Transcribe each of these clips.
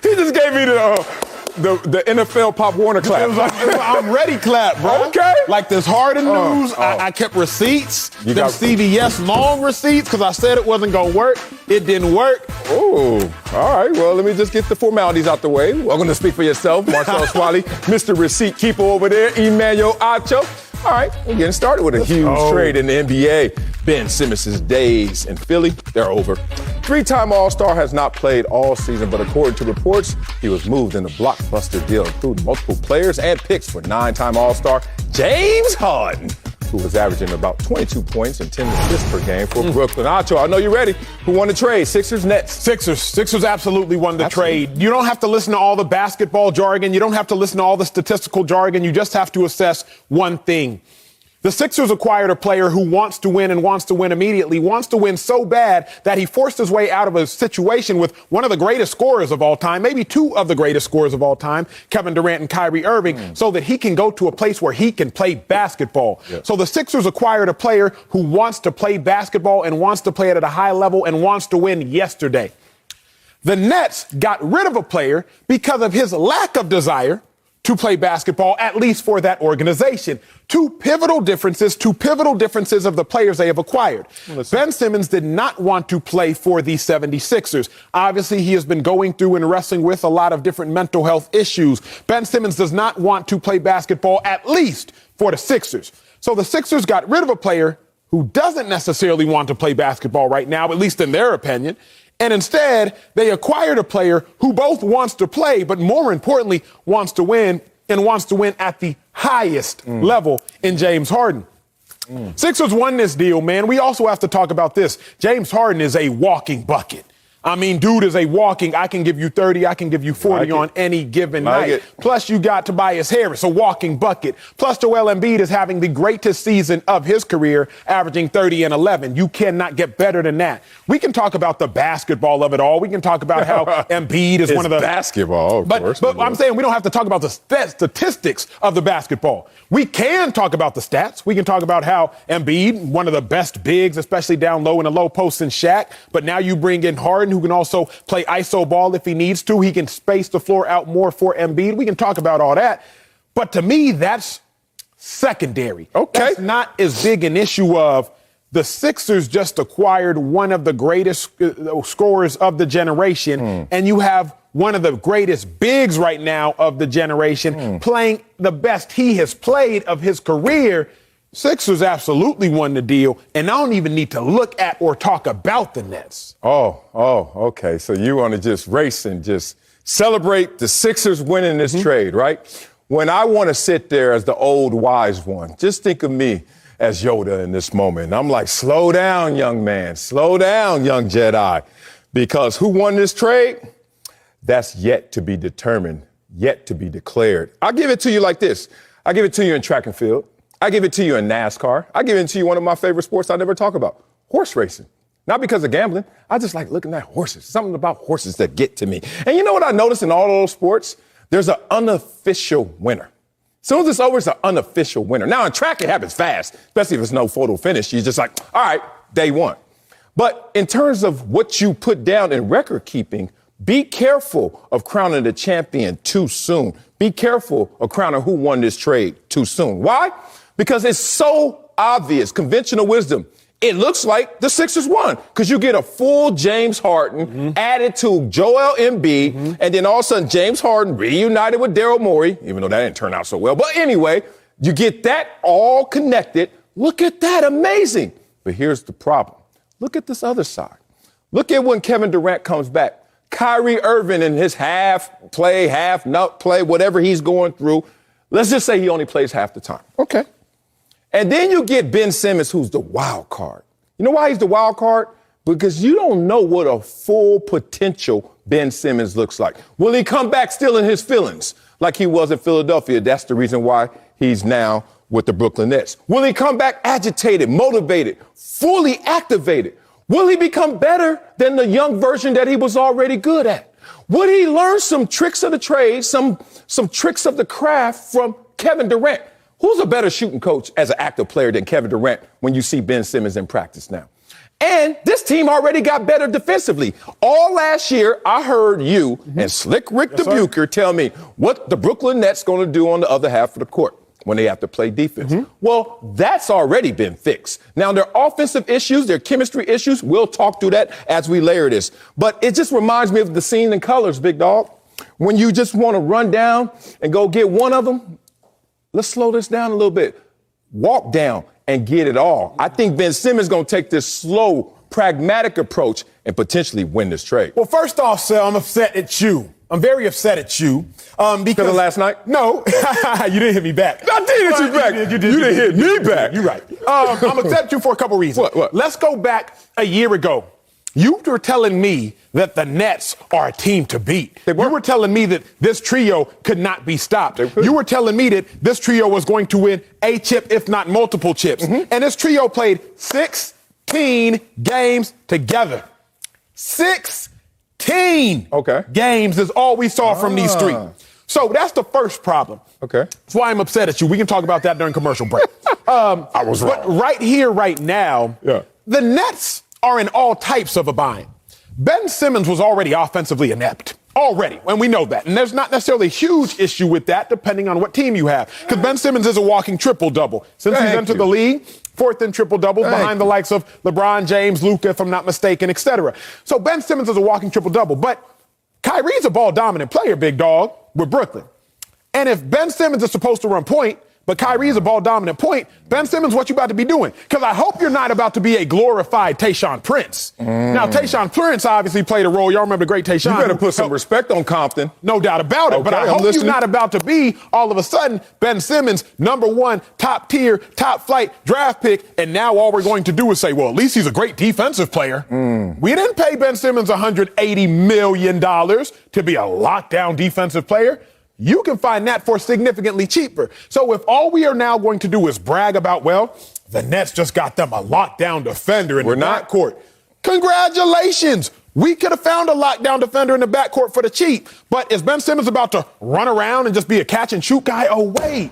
He just gave me the NFL Pop Warner clap. It was I'm ready clap, bro. Okay. Like this Harden news, I kept receipts, them CVS long receipts, because I said it wasn't going to work. It didn't work. Oh, all right. Well, let me just get the formalities out the way. Welcome to Speak for Yourself. Marcel Swally, Mr. Receipt Keeper over there, Emmanuel Acho. All right, we're getting started with a huge trade in the NBA. Ben Simmons' days in Philly, they're over. Three-time All-Star has not played all season, but according to reports, he was moved in a blockbuster deal, including multiple players and picks for nine-time All-Star James Harden, who was averaging about 22 points and 10 assists per game for Brooklyn. Acho, I know you're ready. Who won the trade? Sixers, Nets? Sixers absolutely won the trade. You don't have to listen to all the basketball jargon. You don't have to listen to all the statistical jargon. You just have to assess one thing. The Sixers acquired a player who wants to win and wants to win immediately, wants to win so bad that he forced his way out of a situation with one of the greatest scorers of all time, maybe two of the greatest scorers of all time, Kevin Durant and Kyrie Irving, so that he can go to a place where he can play basketball. Yep. So the Sixers acquired a player who wants to play basketball and wants to play it at a high level and wants to win yesterday. The Nets got rid of a player because of his lack of desire to play basketball, at least for that organization. Two pivotal differences of the players they have acquired. Ben Simmons did not want to play for the 76ers. Obviously, he has been going through and wrestling with a lot of different mental health issues. Ben Simmons does not want to play basketball, at least for the Sixers. So the Sixers got rid of a player who doesn't necessarily want to play basketball right now, at least in their opinion. And instead, they acquired a player who both wants to play, but more importantly, wants to win, and wants to win at the highest level in James Harden. Sixers won this deal, man. We also have to talk about this. James Harden is a walking bucket. I mean, dude is a walking, I can give you 30, I can give you 40 on any given night. Plus, you got Tobias Harris, a walking bucket. Plus, Joel Embiid is having the greatest season of his career, averaging 30 and 11. You cannot get better than that. We can talk about the basketball of it all. We can talk about how Embiid is one of the basketball, of course. But I'm saying we don't have to talk about the statistics of the basketball. We can talk about the stats. We can talk about how Embiid, one of the best bigs, especially down low in the low post, in Shaq. But now you bring in Harden, who can also play iso ball if he needs to. He can space the floor out more for Embiid. We can talk about all that. But to me, that's secondary. Okay. That's not as big an issue of the Sixers just acquired one of the greatest scorers of the generation, and you have one of the greatest bigs right now of the generation playing the best he has played of his career. Sixers absolutely won the deal, and I don't even need to look at or talk about the Nets. Okay. So you want to just race and just celebrate the Sixers winning this trade, right? When I want to sit there as the old wise one, just think of me as Yoda in this moment. I'm like, slow down, young man. Slow down, young Jedi. Because who won this trade? That's yet to be determined, yet to be declared. I'll give it to you like this. I give it to you in track and field. I give it to you in NASCAR. I give it to you one of my favorite sports I never talk about, horse racing. Not because of gambling. I just like looking at horses. Something about horses that get to me. And you know what I noticed in all those sports? There's an unofficial winner. As soon as it's over, it's an unofficial winner. Now, in track, it happens fast, especially if it's no photo finish. You're just like, all right, day one. But in terms of what you put down in record keeping, be careful of crowning the champion too soon. Be careful of crowning who won this trade too soon. Why? Because it's so obvious, conventional wisdom. It looks like the Sixers won because you get a full James Harden added to Joel Embiid, and then all of a sudden James Harden reunited with Daryl Morey, even though that didn't turn out so well. But anyway, you get that all connected. Look at that. Amazing. But here's the problem. Look at this other side. Look at when Kevin Durant comes back. Kyrie Irving in his half play, half nut play, whatever he's going through. Let's just say he only plays half the time. Okay. And then you get Ben Simmons, who's the wild card. You know why he's the wild card? Because you don't know what a full potential Ben Simmons looks like. Will he come back still in his feelings like he was in Philadelphia? That's the reason why he's now with the Brooklyn Nets. Will he come back agitated, motivated, fully activated? Will he become better than the young version that he was already good at? Would he learn some tricks of the trade, some tricks of the craft from Kevin Durant? Who's a better shooting coach as an active player than Kevin Durant when you see Ben Simmons in practice now? And this team already got better defensively. All last year, I heard you and Slick Rick Dubuquer tell me what the Brooklyn Nets going to do on the other half of the court when they have to play defense. Well, that's already been fixed. Now, their offensive issues, their chemistry issues, we'll talk through that as we layer this. But it just reminds me of the scene in Colors, big dog. When you just want to run down and go get one of them, let's slow this down a little bit. Walk down and get it all. I think Ben Simmons is going to take this slow, pragmatic approach and potentially win this trade. Well, first off, Sal, I'm upset at you. I'm very upset at you. Because of last night? No, you didn't hit me back. I did hit you back. You didn't hit me back. You're right. I'm upset at you for a couple reasons. What? Let's go back a year ago. You were telling me that the Nets are a team to beat. You were telling me that this trio could not be stopped. You were telling me that this trio was going to win a chip, if not multiple chips. And this trio played 16 games together. 16 games is all we saw from these three. So that's the first problem. Okay. That's why I'm upset at you. We can talk about that during commercial break. I was wrong. But right here, right now, the Nets are in all types of a bind. Ben Simmons was already offensively inept. Already. And we know that. And there's not necessarily a huge issue with that, depending on what team you have. Because Ben Simmons is a walking triple-double. Since he's entered the league, fourth in triple-doubles behind the likes of LeBron James, Luka, if I'm not mistaken, etc. So Ben Simmons is a walking triple-double. But Kyrie's a ball-dominant player, big dog, with Brooklyn. And if Ben Simmons is supposed to run point, but Kyrie's a ball-dominant point, Ben Simmons, what you about to be doing? Because I hope you're not about to be a glorified Tayshaun Prince. Now, Tayshaun Prince obviously played a role. Y'all remember the great Tayshaun. You better put some respect on Compton. No doubt about it. But I hope you're not about to be, all of a sudden, Ben Simmons, number one, top tier, top flight draft pick, and now all we're going to do is say, well, at least he's a great defensive player. We didn't pay Ben Simmons $180 million to be a lockdown defensive player. You can find that for significantly cheaper. So if all we are now going to do is brag about, well, the Nets just got them a lockdown defender in the backcourt. Congratulations. We could have found a lockdown defender in the backcourt for the cheap. But is Ben Simmons about to run around and just be a catch and shoot guy? Oh, wait.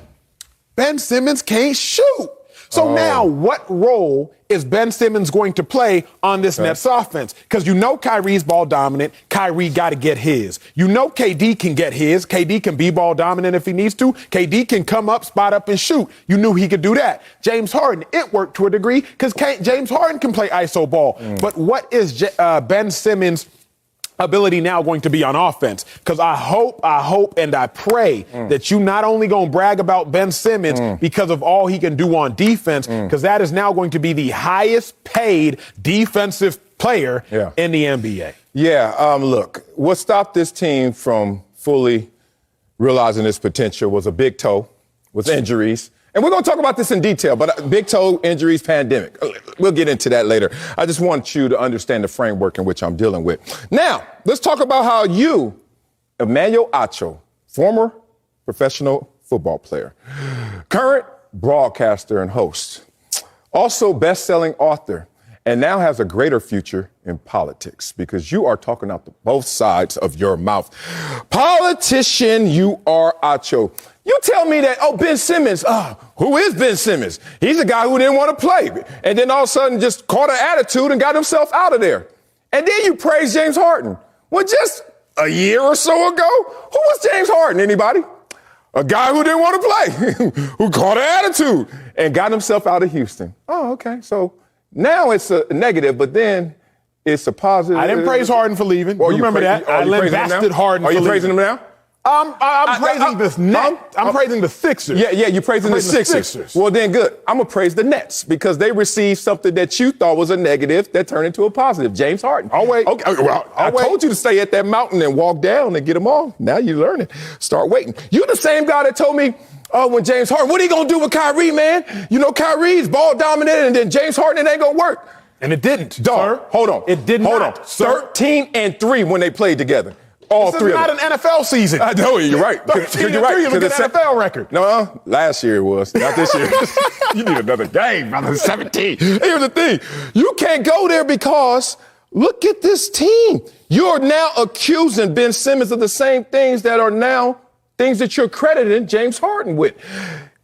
Ben Simmons can't shoot. So now what role is Ben Simmons going to play on this Nets offense? Because you know Kyrie's ball dominant. Kyrie got to get his. You know KD can get his. KD can be ball dominant if he needs to. KD can come up, spot up, and shoot. You knew he could do that. James Harden, it worked to a degree because James Harden can play iso ball. But what is Ben Simmons' ability now going to be on offense? Because I hope, and I pray that you not only going to brag about Ben Simmons because of all he can do on defense, because that is now going to be the highest paid defensive player in the NBA. Look, what stopped this team from fully realizing its potential was a big toe, was injuries. And we're going to talk about this in detail, but big toe injuries, pandemic. We'll get into that later. I just want you to understand the framework in which I'm dealing with. Now, let's talk about how you, Emmanuel Acho, former professional football player, current broadcaster and host, also best-selling author, and now has a greater future in politics because you are talking out both sides of your mouth. Politician, you are, Acho. You tell me that, Ben Simmons, who is Ben Simmons? He's a guy who didn't want to play. And then all of a sudden just caught an attitude and got himself out of there. And then you praise James Harden. Well, just a year or so ago, who was James Harden? Anybody? A guy who didn't want to play, who caught an attitude and got himself out of Houston. Oh, okay. So now it's a negative, but then it's a positive. I didn't praise Harden for leaving. You remember that? I lambasted Harden for leaving. Are you praising him now? I'm praising this Nets. I'm praising the Sixers. Yeah, you're praising the Sixers. Well, then good. I'm going to praise the Nets because they received something that you thought was a negative that turned into a positive. James Harden. I'll wait. Okay, well, I told you to stay at that mountain and walk down and get them all. Now you're learning. Start waiting. You're the same guy that told me, when James Harden, what are you going to do with Kyrie, man? You know, Kyrie's ball dominated and then James Harden, it ain't going to work. And it didn't. Dog, hold on. It did not. Hold on. 13-3 when they played together. All this three is not an NFL season. I know, you're right. 13-3 you're right. is a good NFL record. No, last year it was. Not this year. You need another game, brother. 17. Here's the thing. You can't go there because look at this team. You're now accusing Ben Simmons of the same things that are now things that you're crediting James Harden with.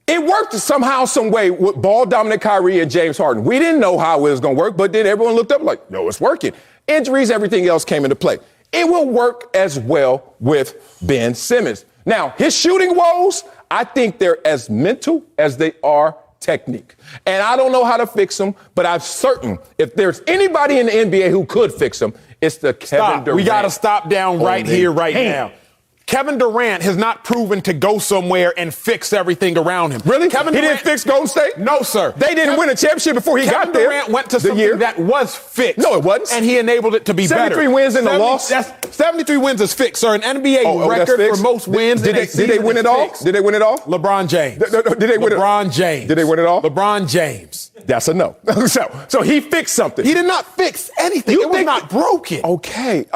It worked somehow, some way with ball-dominant Kyrie and James Harden. We didn't know how it was going to work, but then everyone looked up like, no, it's working. Injuries, everything else came into play. It will work as well with Ben Simmons. Now, his shooting woes, I think they're as mental as they are technique. And I don't know how to fix them, but I'm certain if there's anybody in the NBA who could fix them, it's the Kevin Durant. We got to stop down right here, right now. Kevin Durant has not proven to go somewhere and fix everything around him. Really? Kevin He Durant didn't fix Golden State? No, sir. They didn't win a championship before he got there. Kevin Durant went to something that was fixed. No, it wasn't. And he enabled it to be 73 better. wins in the loss? 73 wins is fixed, sir. An NBA record for most wins. Did they win it all? Did they win it all? LeBron James. Did they win it? LeBron James. Did they win it all? LeBron James. That's a no. So he fixed something. He did not fix anything. It was not broken. Okay.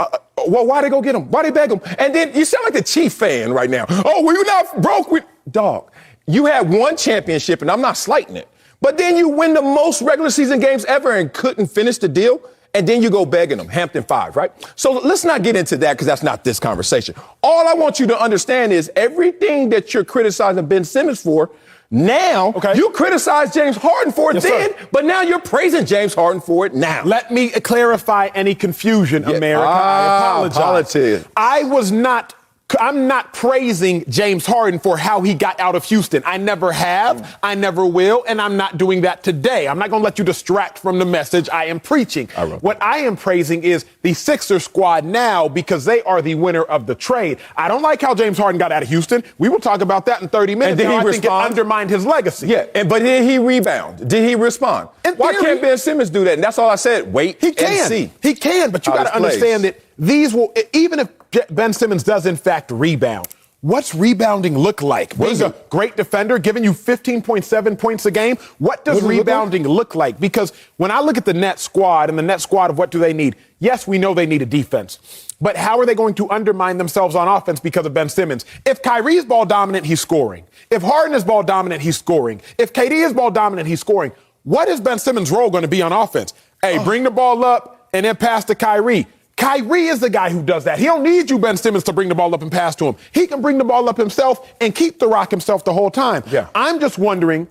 Well, why they go get him? Why they beg him? And then you sound like the Chief fan right now. Oh, we were not broke. Dog, you had one championship, and I'm not slighting it. But then you win the most regular season games ever and couldn't finish the deal. And then you go begging them, Hampton 5, right? So let's not get into that because that's not this conversation. All I want you to understand is everything that you're criticizing Ben Simmons for, now you criticize James Harden for it then, but now you're praising James Harden for it now. Let me clarify any confusion, America. I apologize. Politics. I'm not praising James Harden for how he got out of Houston. I never have, I never will, and I'm not doing that today. I'm not going to let you distract from the message I am preaching. What I am praising is the Sixers squad now because they are the winner of the trade. I don't like how James Harden got out of Houston. We will talk about that in 30 minutes. And I think it undermined his legacy. Yeah, but did he rebound? Did he respond? Why can't Ben Simmons do that? And that's all I said. Wait and see. He can, but you got to understand that these will, even if Ben Simmons does, in fact, rebound. What's rebounding look like? Being a great defender, giving you 15.7 points a game. What does rebounding look like? Because when I look at the Nets squad and the Nets squad of what do they need? Yes, we know they need a defense. But how are they going to undermine themselves on offense because of Ben Simmons? If Kyrie is ball dominant, he's scoring. If Harden is ball dominant, he's scoring. If KD is ball dominant, he's scoring. What is Ben Simmons' role going to be on offense? Hey, bring the ball up and then pass to Kyrie. Kyrie is the guy who does that. He don't need you, Ben Simmons, to bring the ball up and pass to him. He can bring the ball up himself and keep the rock himself the whole time. Yeah. I'm just wondering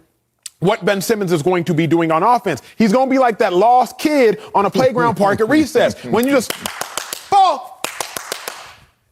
what Ben Simmons is going to be doing on offense. He's going to be like that lost kid on a playground park at recess when you just ball.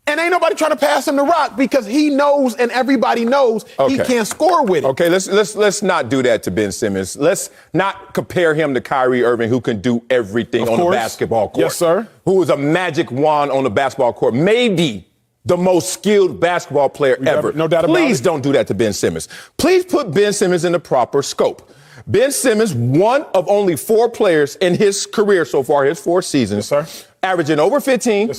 And ain't nobody trying to pass him the rock because he knows and everybody knows he can't score with it. Okay, let's not do that to Ben Simmons. Let's not compare him to Kyrie Irving, who can do everything on the basketball court. Yes, sir. Who is a magic wand on the basketball court. Maybe the most skilled basketball player ever. No doubt about it. Please don't do that to Ben Simmons. Please put Ben Simmons in the proper scope. Ben Simmons, one of only 4 players in his career so far, his 4 seasons, averaging over 15,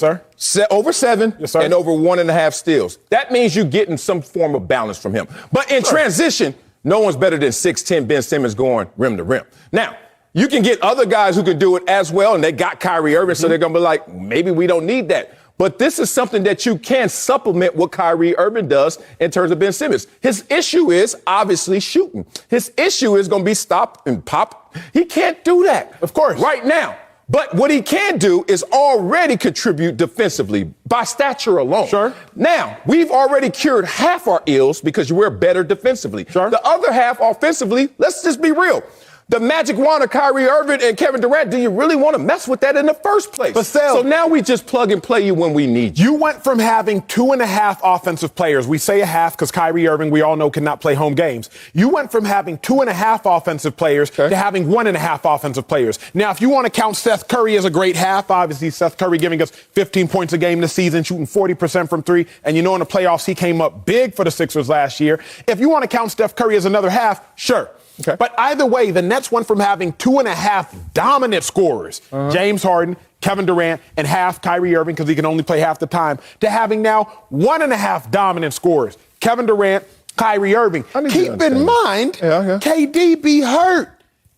over 7, and over 1.5 steals. That means you're getting some form of balance from him. But in transition, no one's better than 6'10" Ben Simmons going rim to rim. Now, you can get other guys who can do it as well, and they got Kyrie Irving, so they're going to be like, maybe we don't need that. But this is something that you can supplement what Kyrie Irving does in terms of Ben Simmons. His issue is obviously shooting. His issue is going to be stop and pop. He can't do that, of course, right now. But what he can do is already contribute defensively by stature alone. Sure. Now, we've already cured half our ills because we're better defensively. Sure. The other half offensively, let's just be real. The magic wand of Kyrie Irving and Kevin Durant, do you really want to mess with that in the first place? So now we just plug and play you when we need you. You went from having 2.5 offensive players. We say a half because Kyrie Irving, we all know, cannot play home games. You went from having 2.5 offensive players to having 1.5 offensive players. Now, if you want to count Seth Curry as a great half, obviously Seth Curry giving us 15 points a game this season, shooting 40% from 3. And you know in the playoffs, he came up big for the Sixers last year. If you want to count Steph Curry as another half, sure. But either way, the Nets went from having 2.5 dominant scorers, James Harden, Kevin Durant, and half Kyrie Irving because he can only play half the time, to having now 1.5 dominant scorers, Kevin Durant, Kyrie Irving. Keep in mind, KD be hurt.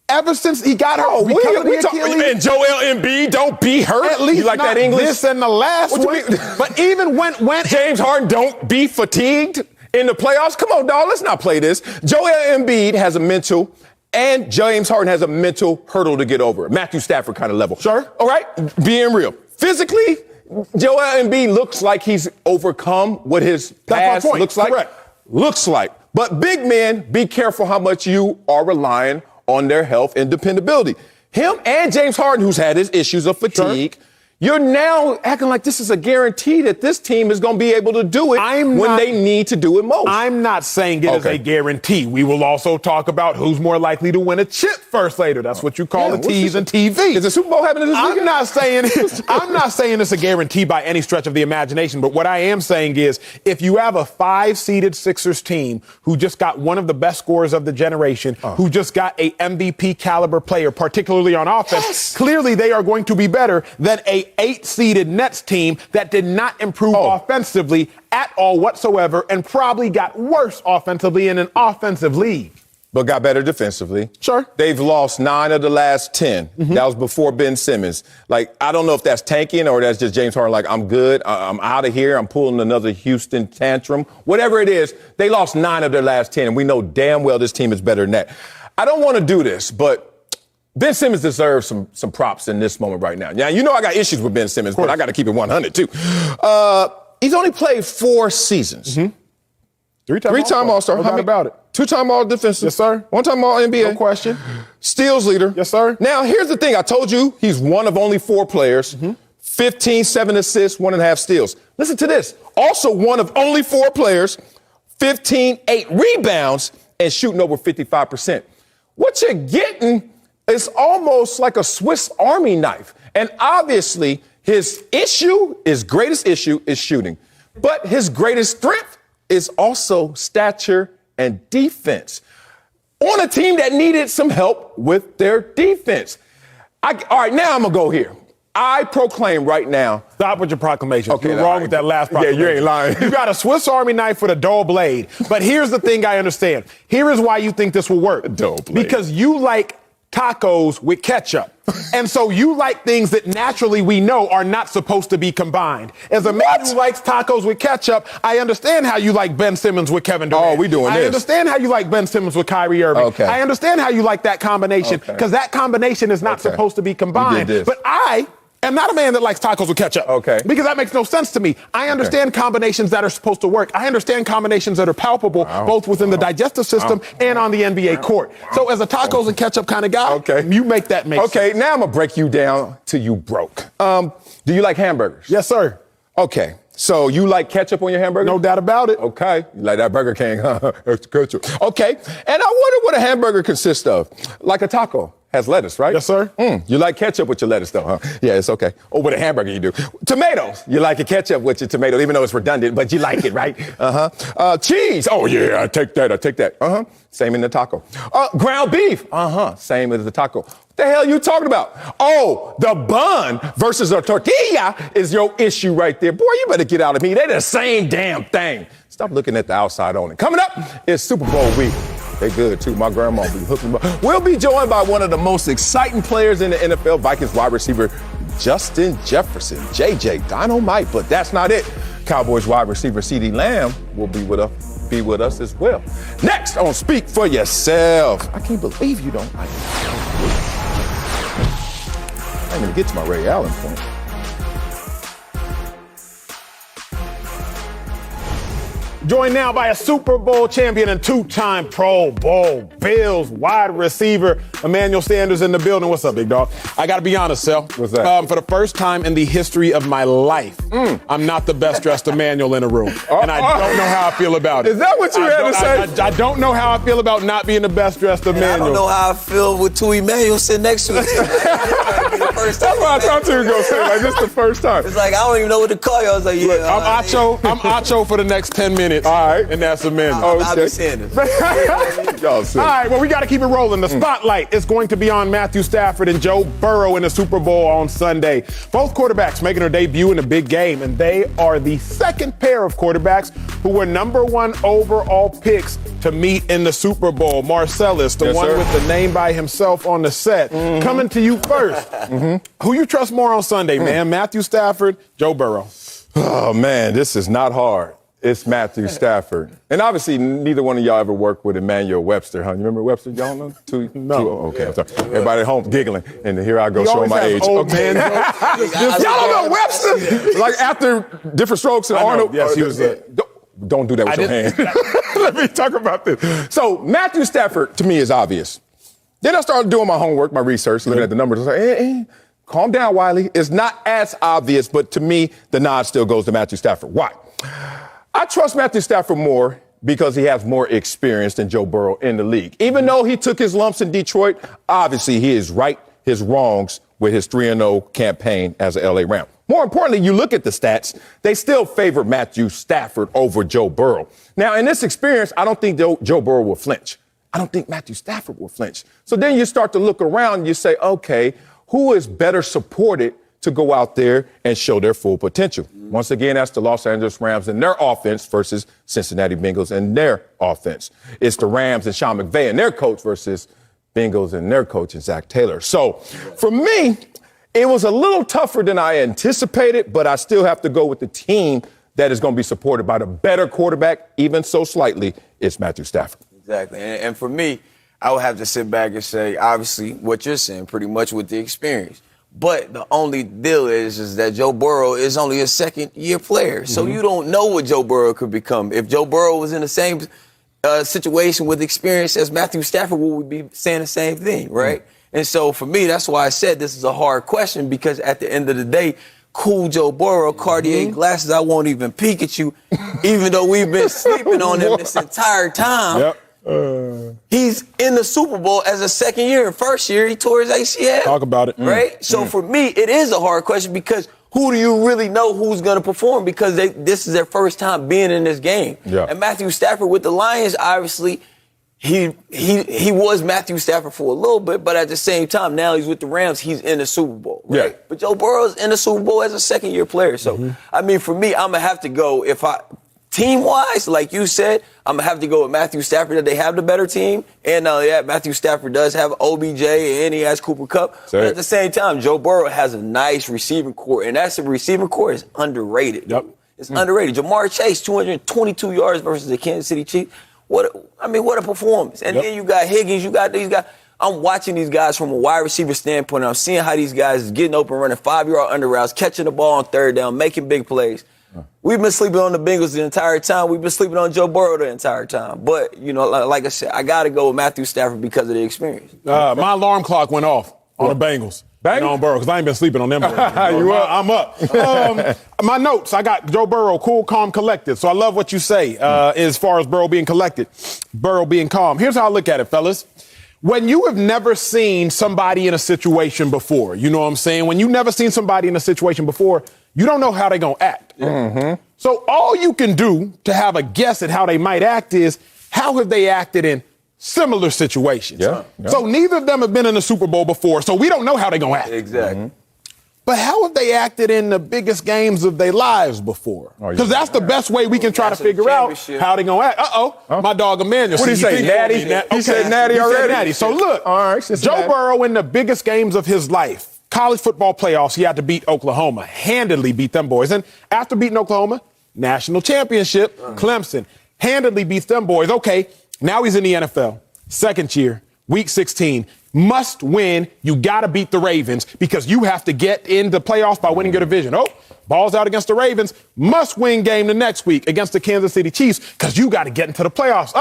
Ever since he got hurt, and Joel Embiid don't be hurt. At least you like not that English? This and the last one. But even when James Harden don't be fatigued in the playoffs? Come on, dog. Let's not play this. Joel Embiid has a mental, and James Harden has a mental hurdle to get over. Matthew Stafford kind of level. Sure. All right? Being real. Physically, Joel Embiid looks like he's overcome what his past looks like. Correct. Looks like. But big men, be careful how much you are relying on their health and dependability. Him and James Harden, who's had his issues of fatigue, you're now acting like this is a guarantee that this team is going to be able to do it when they need to do it most. I'm not saying it is a guarantee. We will also talk about who's more likely to win a chip first later. That's what you call the T's and TV. Is the Super Bowl happening this weekend? I'm not saying it's a guarantee by any stretch of the imagination, but what I am saying is if you have a 5-seeded Sixers team who just got one of the best scorers of the generation, who just got a MVP caliber player, particularly on offense, clearly they are going to be better than a 8-seeded Nets team that did not improve offensively at all whatsoever and probably got worse offensively in an offensive league. But got better defensively. Sure. They've lost 9 of the last 10. That was before Ben Simmons. Like, I don't know if that's tanking or that's just James Harden like, I'm good, I'm out of here, I'm pulling another Houston tantrum. Whatever it is, they lost 9 of their last 10, and we know damn well this team is better than that. I don't want to do this, but Ben Simmons deserves some props in this moment right now. Now, you know I got issues with Ben Simmons, but I got to keep it 100, too. He's only played 4 seasons. Three-time All-Star. No doubt about it. 2-time All-Defensive. Yes, sir. 1-time All-NBA. No question. Steals leader. Yes, sir. Now, here's the thing. I told you he's one of only 4 players. 15, 7 assists, 1.5 steals. Listen to this. Also one of only 4 players, 15, 8 rebounds, and shooting over 55%. What you're getting is almost like a Swiss Army knife. And obviously, his greatest issue is shooting. But his greatest strength is also stature and defense. On a team that needed some help with their defense. All right, now I'm going to go here. I proclaim right now. Stop with your proclamation. Okay, you're wrong with that last proclamation. Yeah, you ain't lying. You got a Swiss Army knife with a dull blade. But here's the thing I understand. Here is why you think this will work. Dull blade. Because you like tacos with ketchup. And so you like things that naturally we know are not supposed to be combined. As a man who likes tacos with ketchup, I understand how you like Ben Simmons with Kevin Durant. Oh, we doing this. I understand how you like Ben Simmons with Kyrie Irving. Okay. I understand how you like that combination because that combination is not supposed to be combined. But I am not a man that likes tacos with ketchup. Okay. Because that makes no sense to me. I understand combinations that are supposed to work. I understand combinations that are palpable both within the digestive system and on the NBA court. So as a tacos and ketchup kind of guy, you make that make sense. Okay, now I'm going to break you down till you broke. Do you like hamburgers? Yes, sir. Okay. So you like ketchup on your hamburger? No doubt about it. Okay. You like that Burger King, huh? Extra ketchup. Okay. And I wonder what a hamburger consists of. Like a taco. Has lettuce, right? Yes, sir. You like ketchup with your lettuce, though, huh? Yeah, it's okay. Or with a hamburger, you do. Tomatoes. You like a ketchup with your tomato, even though it's redundant, but you like it, right? Cheese. Oh, yeah, I take that. Same in the taco. Ground beef. Same as the taco. What the hell are you talking about? Oh, the bun versus a tortilla is your issue right there. Boy, you better get out of me. They're the same damn thing. Stop looking at the outside only. Coming up is Super Bowl week. They good, too. My grandma will be hooking them up. We'll be joined by one of the most exciting players in the NFL, Vikings wide receiver Justin Jefferson, JJ Dynamite. But that's not it. Cowboys wide receiver CeeDee Lamb will be with us as well. Next on Speak for Yourself. I can't believe you don't like it. I didn't even get to my Ray Allen point. Joined now by a Super Bowl champion and 2-time Pro Bowl Bills wide receiver, Emmanuel Sanders in the building. What's up, big dog? I got to be honest, Sel. What's that? For the first time in the history of my life, I'm not the best dressed Emmanuel in a room. And I don't know how I feel about it. Is that what you had to say? I don't know how I feel about not being the best dressed Emmanuel. I don't know how I feel with two Emmanuel sitting next to me. That's what I thought you were going to say. Like, this is the first time. It's like, I don't even know what to call you. I was like, yeah. Look, I'm Acho for the next 10 minutes. All right. And that's Emmanuel. I'll be Sanders. All right, well, we got to keep it rolling. The spotlight is going to be on Matthew Stafford and Joe Burrow in the Super Bowl on Sunday. Both quarterbacks making their debut in a big game, and they are the second pair of quarterbacks who were #1 overall picks to meet in the Super Bowl. Marcellus, the one with the name by himself on the set, coming to you first. Who you trust more on Sunday, man? Matthew Stafford, Joe Burrow? Oh, man, this is not hard. It's Matthew Stafford. And obviously, neither one of y'all ever worked with Emmanuel Webster, huh? You remember Webster? Y'all know? No. Okay, I'm sorry. Everybody at home giggling, and here I go showing my age. Old man y'all don't know Webster? Like after different strokes and Arnold. Yes, he was Don't do that with your hand. Let me talk about this. So Matthew Stafford, to me, is obvious. Then I started doing my homework, my research, looking at the numbers. I was like, calm down, Wiley. It's not as obvious, but to me, the nod still goes to Matthew Stafford. Why? I trust Matthew Stafford more because he has more experience than Joe Burrow in the league. Even though he took his lumps in Detroit, obviously he is right his wrongs with his 3-0 campaign as an LA Ram. More importantly, you look at the stats, they still favor Matthew Stafford over Joe Burrow. Now, in this experience, I don't think Joe Burrow will flinch. I don't think Matthew Stafford will flinch. So then you start to look around and you say, okay, who is better supported to go out there and show their full potential? Once again, that's the Los Angeles Rams and their offense versus Cincinnati Bengals and their offense. It's the Rams and Sean McVay and their coach versus Bengals and their coach and Zach Taylor. So for me, it was a little tougher than I anticipated, but I still have to go with the team that is going to be supported by the better quarterback, even so slightly, it's Matthew Stafford. Exactly. And for me, I would have to sit back and say, obviously, what you're saying, pretty much with the experience. But the only deal is that Joe Burrow is only a second-year player. So you don't know what Joe Burrow could become. If Joe Burrow was in the same situation with experience as Matthew Stafford, would we be saying the same thing, right? And so for me, that's why I said this is a hard question, because at the end of the day, cool Joe Burrow, Cartier glasses, I won't even peek at you, even though we've been sleeping on him this entire time. Yep. He's in the Super Bowl as a second year. And first year, he tore his ACL. Talk about it. Right? So for me, it is a hard question, because who do you really know who's going to perform? Because this is their first time being in this game. Yeah. And Matthew Stafford with the Lions, obviously, he was Matthew Stafford for a little bit, but at the same time, now he's with the Rams. He's in the Super Bowl, right? Yeah. But Joe Burrow's in the Super Bowl as a second-year player. So, I mean, for me, I'm going to have to go, team-wise, like you said, I'm going to have to go with Matthew Stafford, that they have the better team. And Matthew Stafford does have OBJ, and he has Cooper Kupp. But at the same time, Joe Burrow has a nice receiving core, and that receiving core is underrated. Yep. It's underrated. Jamar Chase, 222 yards versus the Kansas City Chiefs. What a performance. And then you got Higgins, you got these guys. I'm watching these guys from a wide receiver standpoint. I'm seeing how these guys is getting open, running 5-yard under routes, catching the ball on third down, making big plays. We've been sleeping on the Bengals the entire time. We've been sleeping on Joe Burrow the entire time. But, like I said, I got to go with Matthew Stafford because of the experience. My alarm clock went off on the Bengals. And on Burrow, because I ain't been sleeping on them. I'm up. My notes, I got Joe Burrow, cool, calm, collected. So I love what you say as far as Burrow being collected, Burrow being calm. Here's how I look at it, fellas. When you have never seen somebody in a situation before, you know what I'm saying? When you've never seen somebody in a situation before, you don't know how they're going to act. So all you can do to have a guess at how they might act is, how have they acted in similar situations? So neither of them have been in the Super Bowl before, so we don't know how they're going to act. Exactly. But how have they acted in the biggest games of their lives before? Because that's the best way we can try to figure out how they're going to act. My dog Emmanuel. What did he say, Natty? He said Natty already? Natty. So look, Joe Burrow in the biggest games of his life, college football playoffs, he had to beat Oklahoma, handedly beat them boys. And after beating Oklahoma, national championship, Clemson, handedly beats them boys. Okay, now he's in the NFL, second year, week 16. Must win. You got to beat the Ravens because you have to get in the playoffs by winning your division. Oh, ball's out against the Ravens. Must win game the next week against the Kansas City Chiefs because you got to get into the playoffs.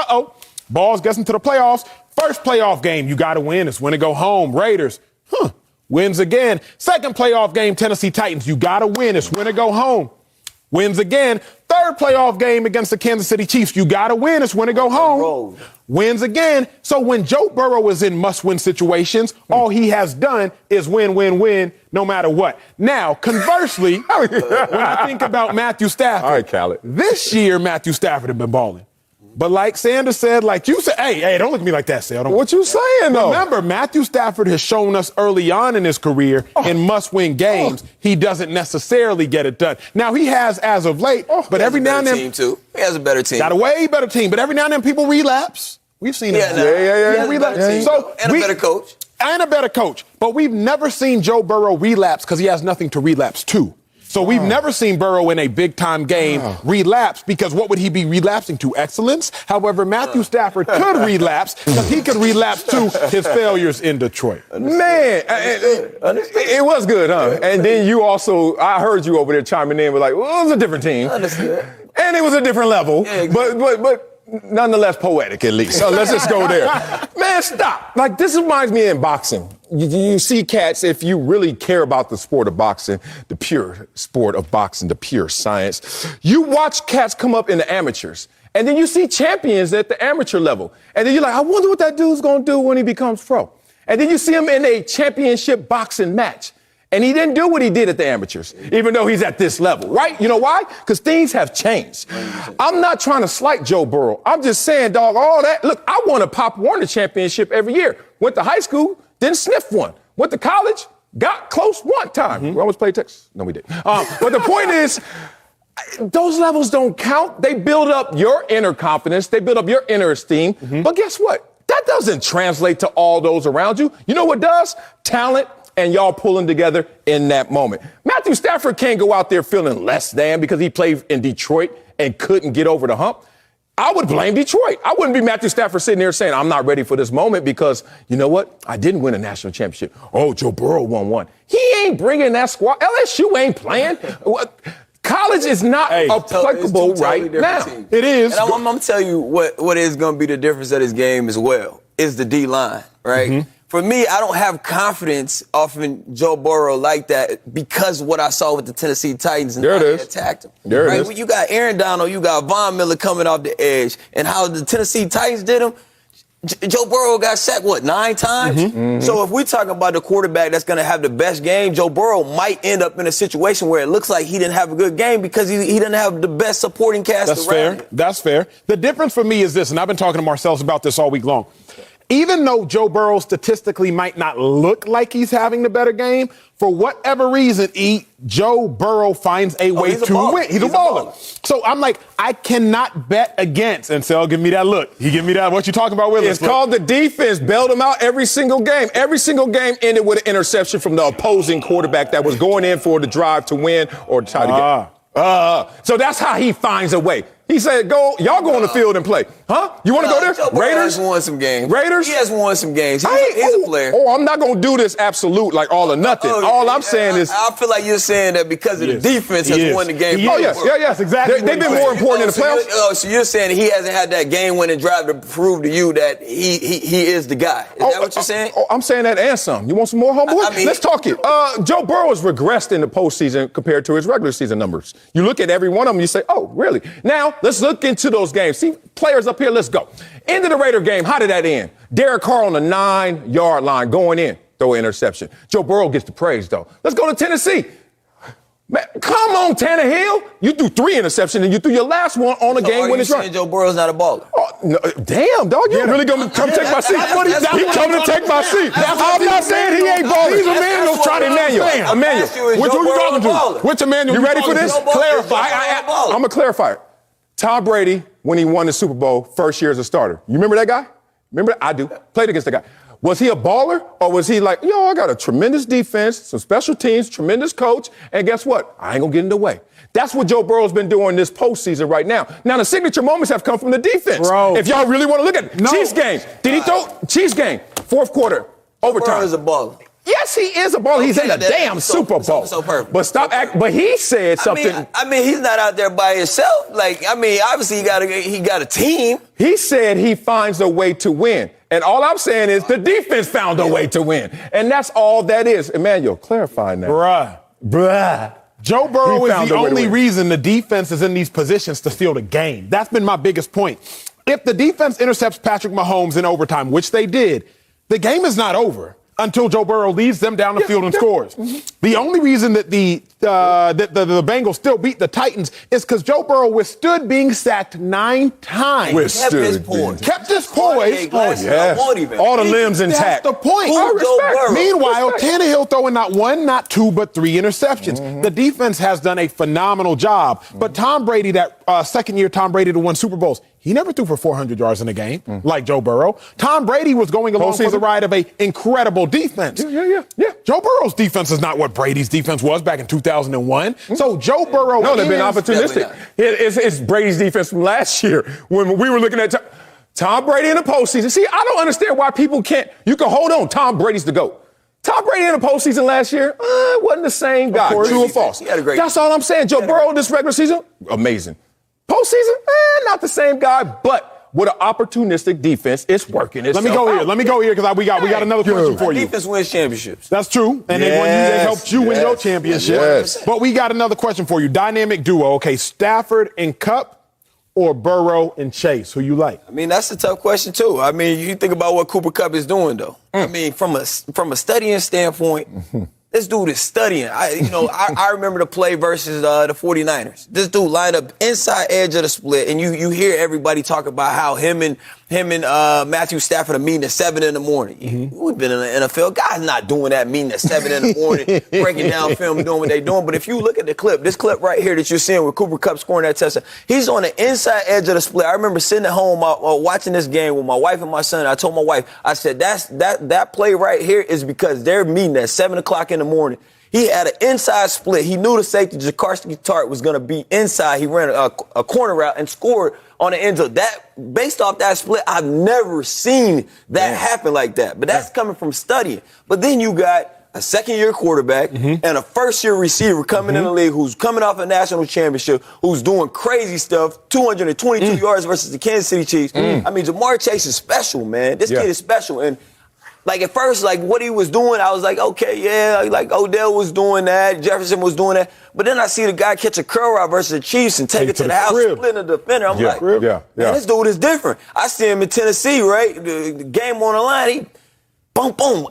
Balls gets into the playoffs. First playoff game you got to win. It's when to go home. Raiders. Wins again. Second playoff game, Tennessee Titans. You got to win. It's when to go home. Wins again. Third playoff game against the Kansas City Chiefs. You got to win. It's when to go home. Wins again. So when Joe Burrow is in must-win situations, all he has done is win, win, win, no matter what. Now, conversely, when I think about Matthew Stafford, all right, Khaled. This year Matthew Stafford has been balling. But like Sanders said, like you said, hey, don't look at me like that, Sal. What you saying, though? Remember, Matthew Stafford has shown us early on in his career in must-win games, he doesn't necessarily get it done. Now, he has as of late, but every now and then... Team too. He has a better team. Got a way better team, but every now and then people relapse. We've seen it. And a better coach. And a better coach. But we've never seen Joe Burrow relapse because he has nothing to relapse to. So we've never seen Burrow in a big-time game relapse because what would he be relapsing to? Excellence? However, Matthew Stafford could relapse because he could relapse to his failures in Detroit. Man, it was good, huh? And then you also, I heard you over there chiming in with like, well, it was a different team. And it was a different level, Yeah, exactly. but nonetheless poetic at least. So let's just go there. Man, stop. Like, this reminds me in boxing. You see cats, if you really care about the sport of boxing, the pure sport of boxing, the pure science, you watch cats come up in the amateurs. And then you see champions at the amateur level. And then you're like, I wonder what that dude's going to do when he becomes pro. And then you see him in a championship boxing match. And he didn't do what he did at the amateurs, even though he's at this level, right? You know why? Because things have changed. I'm not trying to slight Joe Burrow. I'm just saying, dog, all that. Look, I won a Pop Warner championship every year. Went to high school, didn't sniff one. Went to college, got close one time. We almost played Texas. No, we didn't. But the point is, those levels don't count. They build up your inner confidence. They build up your inner esteem. But guess what? That doesn't translate to all those around you. You know what does? Talent. And y'all pulling together in that moment. Matthew Stafford can't go out there feeling less than because he played in Detroit and couldn't get over the hump. I would blame Detroit. I wouldn't be Matthew Stafford sitting there saying, I'm not ready for this moment because, you know what? I didn't win a national championship. Oh, Joe Burrow won one. He ain't bringing that squad. LSU ain't playing. College is not applicable right now. Teams. It is. And I'm going to tell you what is going to be the difference of this game as well is the D-line, right? For me, I don't have confidence off in Joe Burrow like that because of what I saw with the Tennessee Titans and how they attacked him. There it is. When you got Aaron Donald, you got Von Miller coming off the edge, and how the Tennessee Titans did him, Joe Burrow got sacked, 9 times? So if we're talking about the quarterback that's going to have the best game, Joe Burrow might end up in a situation where it looks like he didn't have a good game because he didn't have the best supporting cast That's around fair. him. That's fair. The difference for me is this, and I've been talking to Marcellus about this all week long. Even though Joe Burrow statistically might not look like he's having the better game, for whatever reason, Joe Burrow finds a way to win. He's a baller. So I'm like, I cannot bet against. And Sel, give me that look. He give me that. What you talking about, Willis? It's called the defense. Bailed him out every single game. Every single game ended with an interception from the opposing quarterback that was going in for the drive to win or to try to get. So that's how he finds a way. He said, y'all go on the field and play. Huh? You want to go there? Joe Burrow Raiders? has won some games. Raiders? He has won some games. He's a player. I'm not going to do this absolute, like all or nothing. All I'm saying is. I feel like you're saying that because of the defense has won the game. Yes, exactly. They've been more important in the playoffs. So you're saying he hasn't had that game-winning drive to prove to you that he is the guy. Is that what you're saying? I'm saying that and some. You want some more, homeboy? Let's talk it. Joe Burrow has regressed in the postseason compared to his regular season numbers. You look at every one of them, you say, oh, really? Now, let's look into those games. See, players up here, let's go. End of the Raider game, how did that end? Derek Carr on the 9-yard line going in, throw an interception. Joe Burrow gets the praise, though. Let's go to Tennessee. Man, come on, Tannehill. You threw 3 interceptions, and you threw your last one on a game-winning drive. Saying Joe Burrow's not a baller? Oh, no, damn, dog. You really going to come take my seat? He coming to take my seat. I'm not saying he ain't balling. He's Emmanuel's trying to Emmanuel. Which one you talking to? Which Emmanuel? You ready for this? Clarify. I'm going to clarify it. Tom Brady, when he won the Super Bowl, first year as a starter. You remember that guy? Remember that? I do. Played against the guy. Was he a baller, or was he like, I got a tremendous defense, some special teams, tremendous coach, and guess what? I ain't going to get in the way. That's what Joe Burrow's been doing this postseason right now. Now, the signature moments have come from the defense. Bro. If y'all really want to look at it. No. Chiefs game. Did he throw? Chiefs game. Fourth quarter. Overtime. Burrow is a baller. Yes, he is a baller. He's in the damn Super Bowl. So perfect. But but he said something. I mean, he's not out there by himself. Obviously he got a team. He said he finds a way to win. And all I'm saying is the defense found a way to win. And that's all that is. Emmanuel, clarify now. Bruh. Joe Burrow is the only reason the defense is in these positions to steal the game. That's been my biggest point. If the defense intercepts Patrick Mahomes in overtime, which they did, the game is not over until Joe Burrow leads them down the field and scores. The only reason that the Bengals still beat the Titans is because Joe Burrow withstood being sacked 9 times. Kept his poise. Kept his poise. All the limbs intact. That's the point. Meanwhile, Tannehill throwing not 1, not 2, but 3 interceptions. The defense has done a phenomenal job. But Tom Brady, that second year Tom Brady to win Super Bowls, he never threw for 400 yards in a game like Joe Burrow. Tom Brady was going along for the ride of an incredible defense. Yeah. Joe Burrow's defense is not what Brady's defense was back in 2001. So Joe Burrow they've been opportunistic. It's Brady's defense from last year when we were looking at Tom Brady in the postseason. See, I don't understand why people can't. You can hold on. Tom Brady's the GOAT. Tom Brady in the postseason last year wasn't the same guy. True or false? He had a great That's all I'm saying. Joe Burrow this regular season, amazing. Postseason, not the same guy, but with an opportunistic defense, it's working. Let me go here because we got another question for you. Defense wins championships. That's true, and they helped you win your championship. Yes. But we got another question for you. Dynamic duo. Okay, Stafford and Kupp or Burrow and Chase? Who you like? I mean, that's a tough question too. I mean, you think about what Cooper Kupp is doing though. I mean, from a studying standpoint. This dude is studying. I remember the play versus the 49ers. This dude lined up inside edge of the split, and you hear everybody talk about how him and Matthew Stafford are meeting at 7 in the morning. We've been in the NFL. Guys not doing that, meeting at 7 in the morning, breaking down film, doing what they're doing. But if you look at the clip, this clip right here that you're seeing with Cooper Kupp scoring that touchdown, he's on the inside edge of the split. I remember sitting at home watching this game with my wife and my son. I told my wife, I said, that play right here is because they're meeting at 7 o'clock in the morning. He had an inside split. He knew the safety, Jefferson Tart, was going to be inside. He ran a corner route and scored on the end zone. That, based off that split, I've never seen that happen like that. But that's coming from studying. But then you got a second-year quarterback and a first-year receiver coming in the league who's coming off a national championship, who's doing crazy stuff, 222 yards versus the Kansas City Chiefs. I mean, Jamar Chase is special, man. This kid is special. And like at first, like what he was doing, I was like, okay, yeah, like Odell was doing that, Jefferson was doing that. But then I see the guy catch a curl route versus the Chiefs and take it to the house, splitting the defender. I'm like, man, this dude is different. I see him in Tennessee, right? The game on the line, he boom,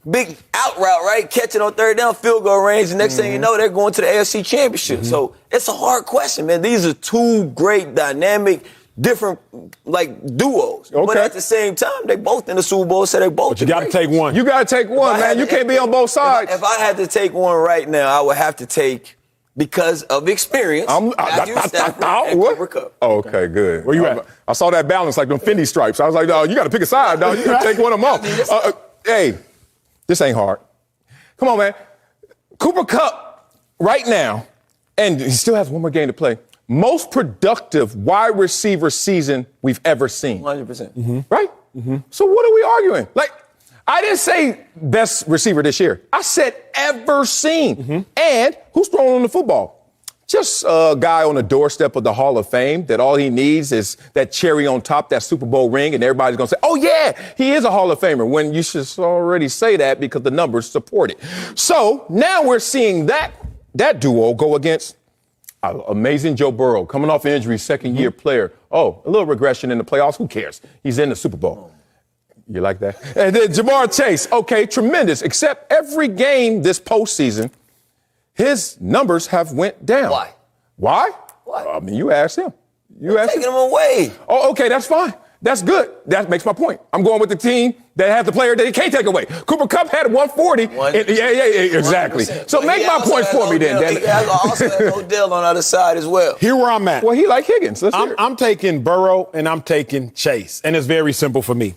big out route, right? Catching on third down, field goal range. The next thing you know, they're going to the AFC Championship. So it's a hard question, man. These are two great, dynamic, different duos. But at the same time, they both in the Super Bowl, so they both. But you got to take one. You got to take one, man. You can't be on both sides. If I had to take one right now, I would have to take, because of experience, Matthew Stafford and Cooper Kupp. Oh, okay, good. Where you at? I saw that balance like them Fendi stripes. I was like, dog, you got to pick a side, dog. You got to take one of them off. Hey, this ain't hard. Come on, man. Cooper Kupp right now, and he still has one more game to play, most productive wide receiver season we've ever seen. 100%. Right? So what are we arguing? Like, I didn't say best receiver this year. I said ever seen. And who's throwing the football? Just a guy on the doorstep of the Hall of Fame that all he needs is that cherry on top, that Super Bowl ring, and everybody's going to say, oh, yeah, he is a Hall of Famer, when you should already say that because the numbers support it. So now we're seeing that duo go against amazing Joe Burrow, coming off injury, second-year player. Oh, a little regression in the playoffs. Who cares? He's in the Super Bowl. You like that? And then Jamar Chase, okay, tremendous. Except every game this postseason, his numbers have went down. Why? Why? Why? I mean, you asked him. Taking him away. Oh, okay, that's fine. That's good. That makes my point. I'm going with the team that has the player that he can't take away. Cooper Kupp had 140. Yeah, exactly. 100%. So make my point for me then. He also has Odell on the other side as well. Here where I'm at. Well, he like Higgins. I'm taking Burrow and I'm taking Chase. And it's very simple for me.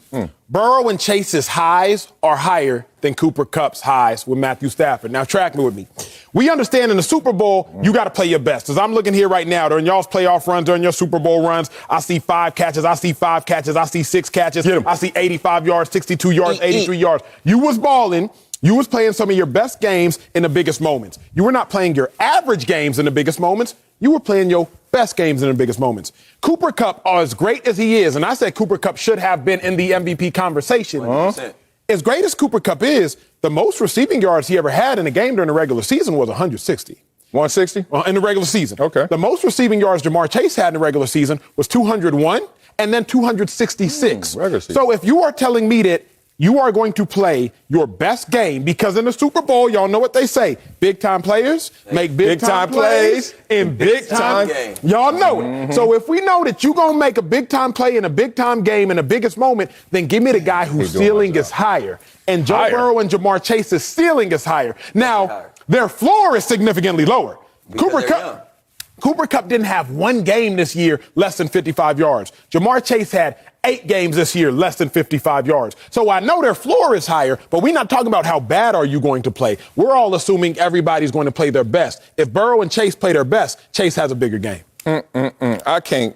Burrow and Chase's highs are higher than Cooper Kupp's highs with Matthew Stafford. Now, track me with me. We understand in the Super Bowl, you got to play your best. As I'm looking here right now, during y'all's playoff runs, during your Super Bowl runs, I see 5 catches, I see 5 catches, I see 6 catches, I see 85 yards, 62 yards, 83 yards. You was balling. You was playing some of your best games in the biggest moments. You were not playing your average games in the biggest moments. You were playing your best games in the biggest moments. Cooper Kupp, as great as he is, and I said Cooper Kupp should have been in the MVP conversation. 100%. As great as Cooper Kupp is, the most receiving yards he ever had in a game during the regular season was 160. 160? In the regular season. Okay. The most receiving yards Jamar Chase had in the regular season was 201 and then 266. So if you are telling me that you are going to play your best game, because in the Super Bowl, y'all know what they say, big-time players make big-time plays in big-time games. Y'all know it. So if we know that you're going to make a big-time play in a big-time game in the biggest moment, then give me the guy whose ceiling is higher. And Joe Burrow and Jamar Chase's ceiling is higher. Now, their floor is significantly lower. Cooper Kupp didn't have one game this year less than 55 yards. Jamar Chase had 8 games this year less than 55 yards. So I know their floor is higher, but we're not talking about how bad are you going to play. We're all assuming everybody's going to play their best. If Burrow and Chase play their best, Chase has a bigger game. I can't.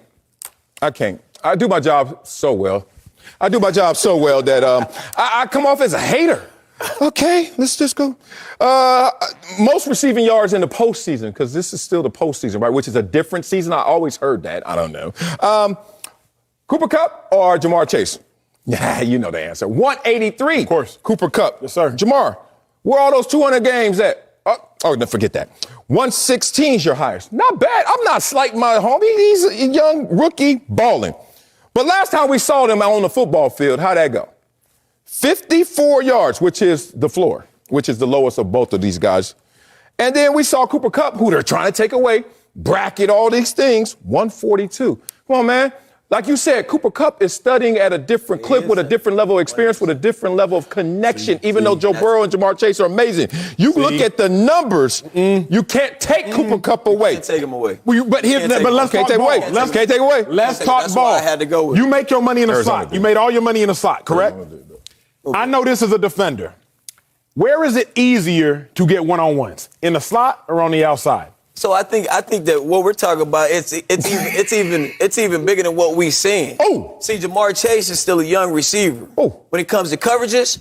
I do my job so well. that I come off as a hater. Okay, let's just go. Most receiving yards in the postseason, because this is still the postseason, right? Which is a different season. I always heard that. I don't know. Cooper Kupp or Jamar Chase? Yeah, you know the answer. 183. Of course. Cooper Kupp. Yes, sir. Jamar, where are all those 200 games at? Oh, no, forget that. 116 is your highest. Not bad. I'm not slighting my homie. He's a young rookie balling. But last time we saw them on the football field, how'd that go? 54 yards, which is the floor, which is the lowest of both of these guys. And then we saw Cooper Kupp, who they're trying to take away, bracket all these things, 142. Come on, man. Like you said, Cooper Kupp is studying at a different clip with a different level of experience, with a different level of connection, even though Joe Burrow and Jamar Chase are amazing. You look at the numbers, you can't take Cooper Kupp away. Can't take him away. But let's talk ball. Can't take away. Let's talk That's ball. why I had to go with You make your money in the Arizona slot. You made all your money in the slot, correct? I know this is a defender. Where is it easier to get one-on-ones? In the slot or on the outside? So I think that what we're talking about, it's even bigger than what we seeing. Oh. See, Jamar Chase is still a young receiver. Oh. When it comes to coverages,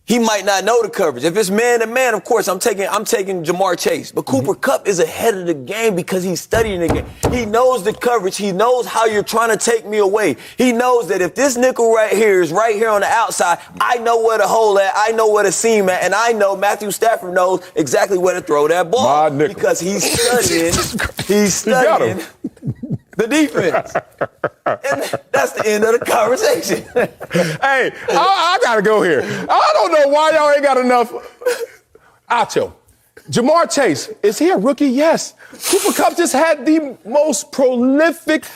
he might not know the coverage. If it's man to man, of course, I'm taking Jamar Chase. But Cooper Kupp is ahead of the game because he's studying the game. He knows the coverage. He knows how you're trying to take me away. He knows that if this nickel right here is right here on the outside, I know where to hole at. I know where to seam at. And I know Matthew Stafford knows exactly where to throw that ball. Because he's studying. He's studying the defense. And that's the end of the conversation. Hey, I got to go here. I don't know why y'all ain't got enough. Acho. Jamar Chase, is he a rookie? Yes. Cooper Kupp just had the most prolific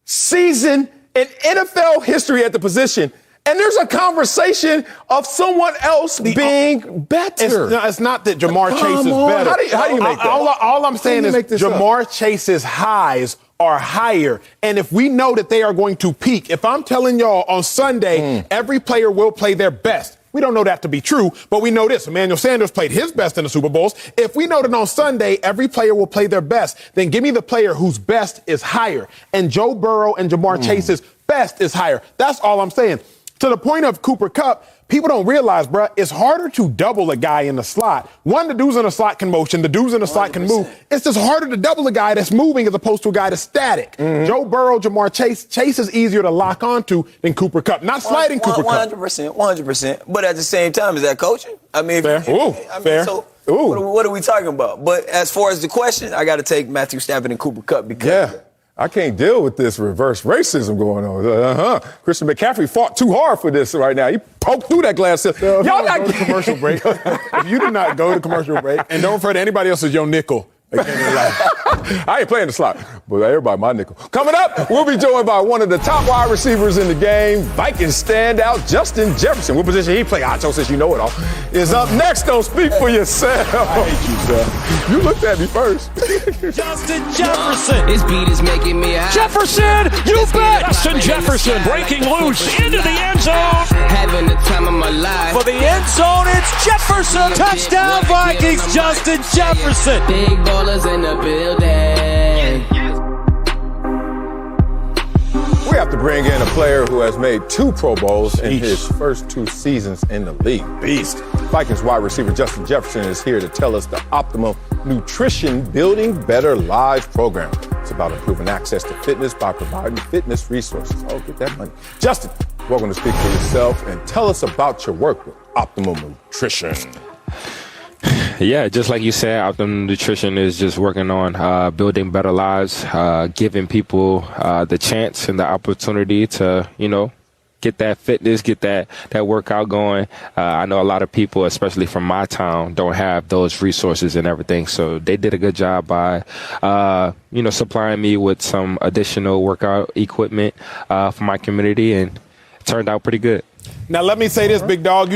season in NFL history at the position. And there's a conversation of someone else being better. It's not that Jamar Chase is better. How do you make that? All I'm saying is Jamar Chase's highs are higher. And if we know that they are going to peak, if I'm telling y'all on Sunday, every player will play their best. We don't know that to be true, but we know this. Emmanuel Sanders played his best in the Super Bowls. If we know that on Sunday, every player will play their best, then give me the player whose best is higher. And Joe Burrow and Jamar Chase's best is higher. That's all I'm saying. To the point of Cooper Kupp, people don't realize, bruh, it's harder to double a guy in the slot. One, the dudes in the slot can motion, the dudes in the slot can move. It's just harder to double a guy that's moving as opposed to a guy that's static. Joe Burrow, Jamar Chase is easier to lock onto than Cooper Kupp. Not sliding Cooper Kupp. 100%. But at the same time, is that coaching? I mean, fair. Fair. So what are we talking about? But as far as the question, I got to take Matthew Stafford and Cooper Kupp because I can't deal with this reverse racism going on. Christian McCaffrey fought too hard for this right now. He poked through that glass. Y'all not go to commercial break. If you do not go to commercial break, and don't refer to anybody else as your nickel. I ain't playing the slot, but everybody my nickel. Coming up, we'll be joined by one of the top wide receivers in the game, Vikings standout Justin Jefferson. What position he play? Acho, since you know it all, is up next. Don't speak for yourself. I hate you, sir. You looked at me first. Justin Jefferson. This beat is making me high. Jefferson, you bet. Justin Jefferson breaking loose into the end zone. Having the time of my life. For the end zone, it's Jefferson. Touchdown Vikings, Justin Jefferson. Big ballers in the building. We have to bring in a player who has made 2 Pro Bowls in his first 2 seasons in the league. Beast. Vikings wide receiver Justin Jefferson is here to tell us the Optimum Nutrition Building Better Lives program. It's about improving access to fitness by providing fitness resources. Oh, get that money. Justin, welcome to Speak for Yourself and tell us about your work with Optimum Nutrition. Yeah, just like you said, Optimum Nutrition is just working on building better lives, giving people the chance and the opportunity to, get that fitness, get that workout going. I know a lot of people, especially from my town, don't have those resources and everything. So they did a good job by, supplying me with some additional workout equipment for my community, and it turned out pretty good. Now, let me say this, big dog.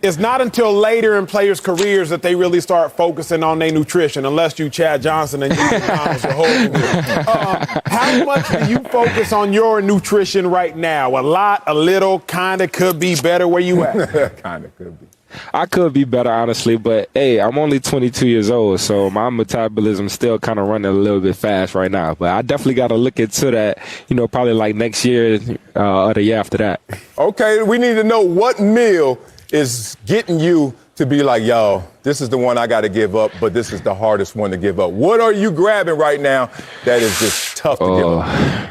It's not until later in players' careers that they really start focusing on their nutrition, unless you Chad Johnson and you McDonald's your whole career. How much do you focus on your nutrition right now? A lot, a little, kind of could be better where you at? Kind of could be. I could be better, honestly, but, hey, I'm only 22 years old, so my metabolism's still kind of running a little bit fast right now. But I definitely got to look into that, probably like next year or the year after that. Okay, we need to know what meal is getting you to be like, yo, this is the one I got to give up, but this is the hardest one to give up? What are you grabbing right now that is just tough to give up?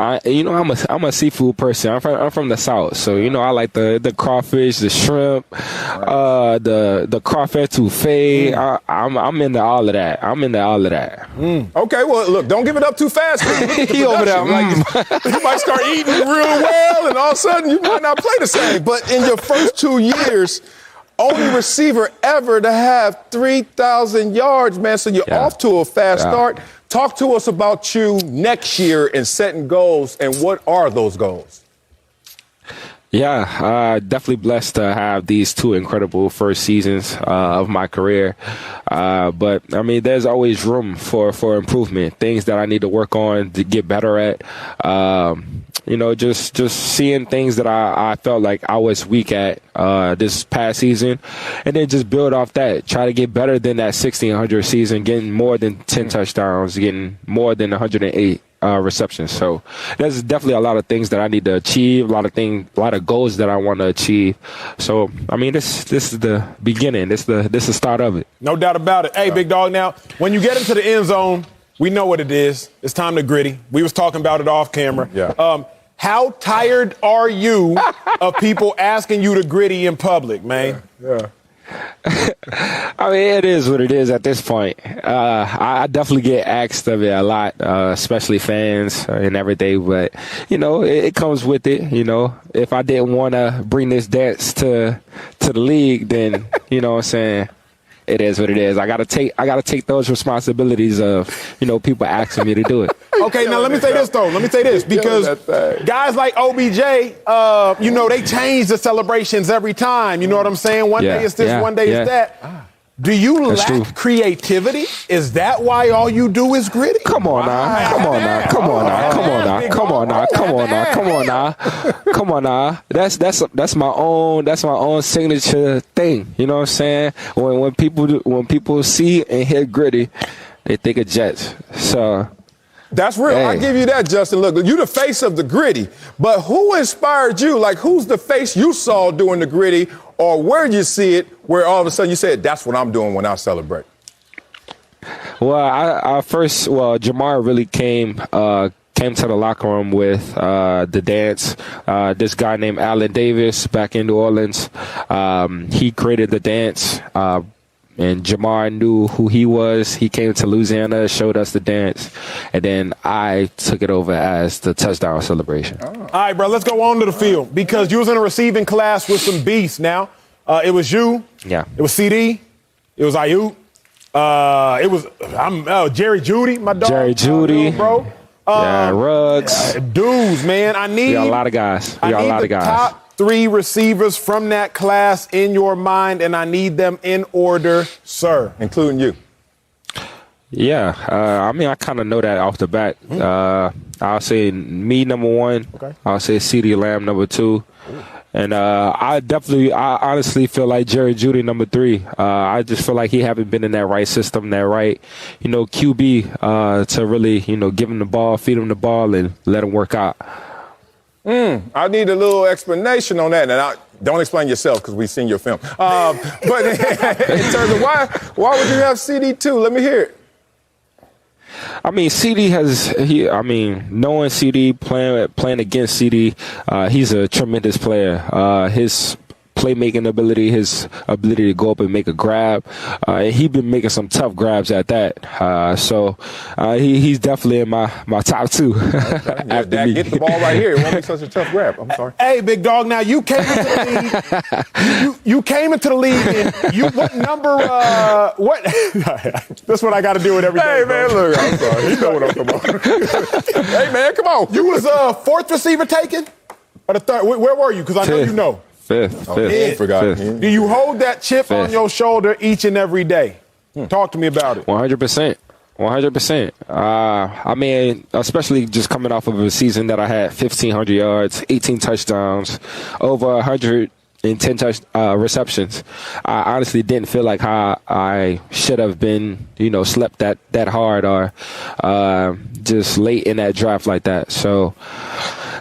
I'm a seafood person. I'm from the South, so I like the crawfish, the shrimp, the crawfish etouffee. I'm into all of that. Okay, well, look, don't give it up too fast. He over there. You might start eating real well, and all of a sudden you might not play the same. But in your first 2 years, only receiver ever to have 3,000 yards, man. So you're off to a fast start. Talk to us about you next year and setting goals, and what are those goals? Yeah, definitely blessed to have these 2 incredible first seasons of my career. But, I mean, there's always room for improvement, things that I need to work on to get better at. Just seeing things that I felt like I was weak at this past season, and then just build off that. Try to get better than that 1,600 season, getting more than 10 touchdowns, getting more than 108 receptions. So there's definitely a lot of things that I need to achieve, a lot of goals that I want to achieve. So, I mean, this is the beginning. This is the start of it. No doubt about it. Hey, big dog, now, when you get into the end zone, we know what it is. It's time to gritty. We was talking about it off camera. Yeah. How tired are you of people asking you to gritty in public, man? Yeah. I mean, it is what it is at this point. I definitely get asked of it a lot, especially fans and everything. But, it comes with it. If I didn't want to bring this dance to the league, then, what I'm saying, it is what it is. I gotta take those responsibilities of, people asking me to do it. Okay, now let me say this, though. Because guys like OBJ, they change the celebrations every time. You know what I'm saying? One day it's this, one day it's that. Do you lack creativity? Is that why all you do is gritty? Come on now. That's my own signature thing. You know what I'm saying? When people see and hear gritty, they think of Jets. So that's real. Hey. I give you that, Justin. Look, you're the face of the gritty, but who inspired you? Like, who's the face you saw doing the gritty, or where did you see it where all of a sudden you said, that's what I'm doing when I celebrate? Well, Jamar really came to the locker room with the dance. This guy named Allen Davis back in New Orleans, he created the dance. And Jamar knew who he was. He came to Louisiana, showed us the dance, and then I took it over as the touchdown celebration. All right, bro, let's go on to the field, because you was in a receiving class with some beasts now. It was you. Yeah. It was CeeDee. It was Ayuk. It was Jerry Jeudy, my dog. Jerry Jeudy. Bro. Ruggs. Dudes, man, I need a lot of guys. I need the top 3 receivers from that class in your mind, and I need them in order, sir. Including you. Yeah, I kind of know that off the bat. I'll say me number 1. Okay. I'll say CeeDee Lamb number 2. And I honestly feel like Jerry Jeudy number 3. I just feel like he haven't been in that right system, that right, QB to really, give him the ball, feed him the ball, and let him work out. I need a little explanation on that. And don't explain yourself, because we've seen your film. But in terms of why would you have CeeDee too? Let me hear it. I mean, CeeDee knowing CeeDee, playing against CeeDee, he's a tremendous player. His playmaking ability, his ability to go up and make a grab. He's been making some tough grabs at that. So he's definitely in my top 2. Dad, get the ball right here. It won't be such a tough grab. I'm sorry. Hey, big dog. Now you came into the league. you came into the league. And what number? What? That's what I got to do with every day. Hey, man, look. I'm sorry. You know what I'm talking about. Hey, man, come on. You was 4th receiver taken, or the 3rd? Where were you? Because I know you know. Fifth. I forgot. Do you hold that chip on your shoulder each and every day? Talk to me about it. 100%. 100%. I mean, especially just coming off of a season that I had 1,500 yards, 18 touchdowns, over 110 receptions. I honestly didn't feel like how I should have been, slept that hard or just late in that draft like that. So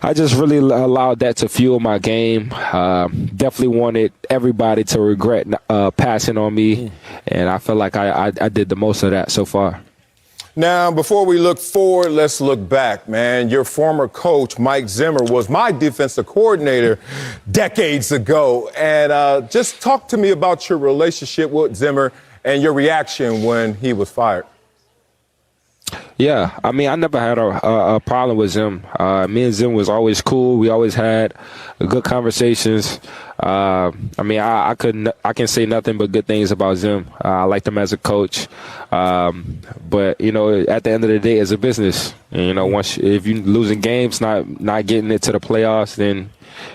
I just really allowed that to fuel my game. Definitely wanted everybody to regret passing on me, and I feel like I did the most of that so far. Now, before we look forward, let's look back, man. Your former coach, Mike Zimmer, was my defensive coordinator decades ago. And just talk to me about your relationship with Zimmer and your reaction when he was fired. Yeah, I mean, I never had a problem with Zim. Me and Zim was always cool. We always had good conversations. I mean, I can say nothing but good things about Zim. I liked him as a coach. But, you know, at the end of the day, it's a business. And, you know, if you're losing games, not getting into the playoffs, then,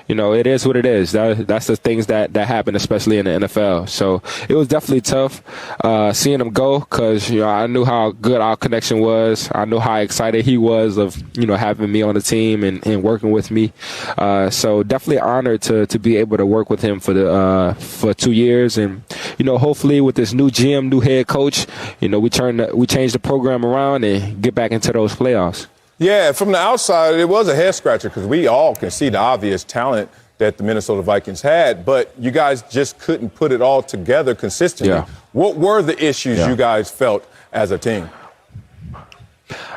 you know, it is what it is. That's the things that happen, especially in the NFL. So it was definitely tough seeing him go because, you know, I knew how good our connection was. I knew how excited he was of, you know, having me on the team and working with me. So definitely honored to be able to work with him for 2 years. And, you know, hopefully with this new GM, new head coach, you know, we change the program around and get back into those playoffs. Yeah, from the outside, it was a head-scratcher because we all can see the obvious talent that the Minnesota Vikings had, but you guys just couldn't put it all together consistently. Yeah. What were the issues you guys felt as a team?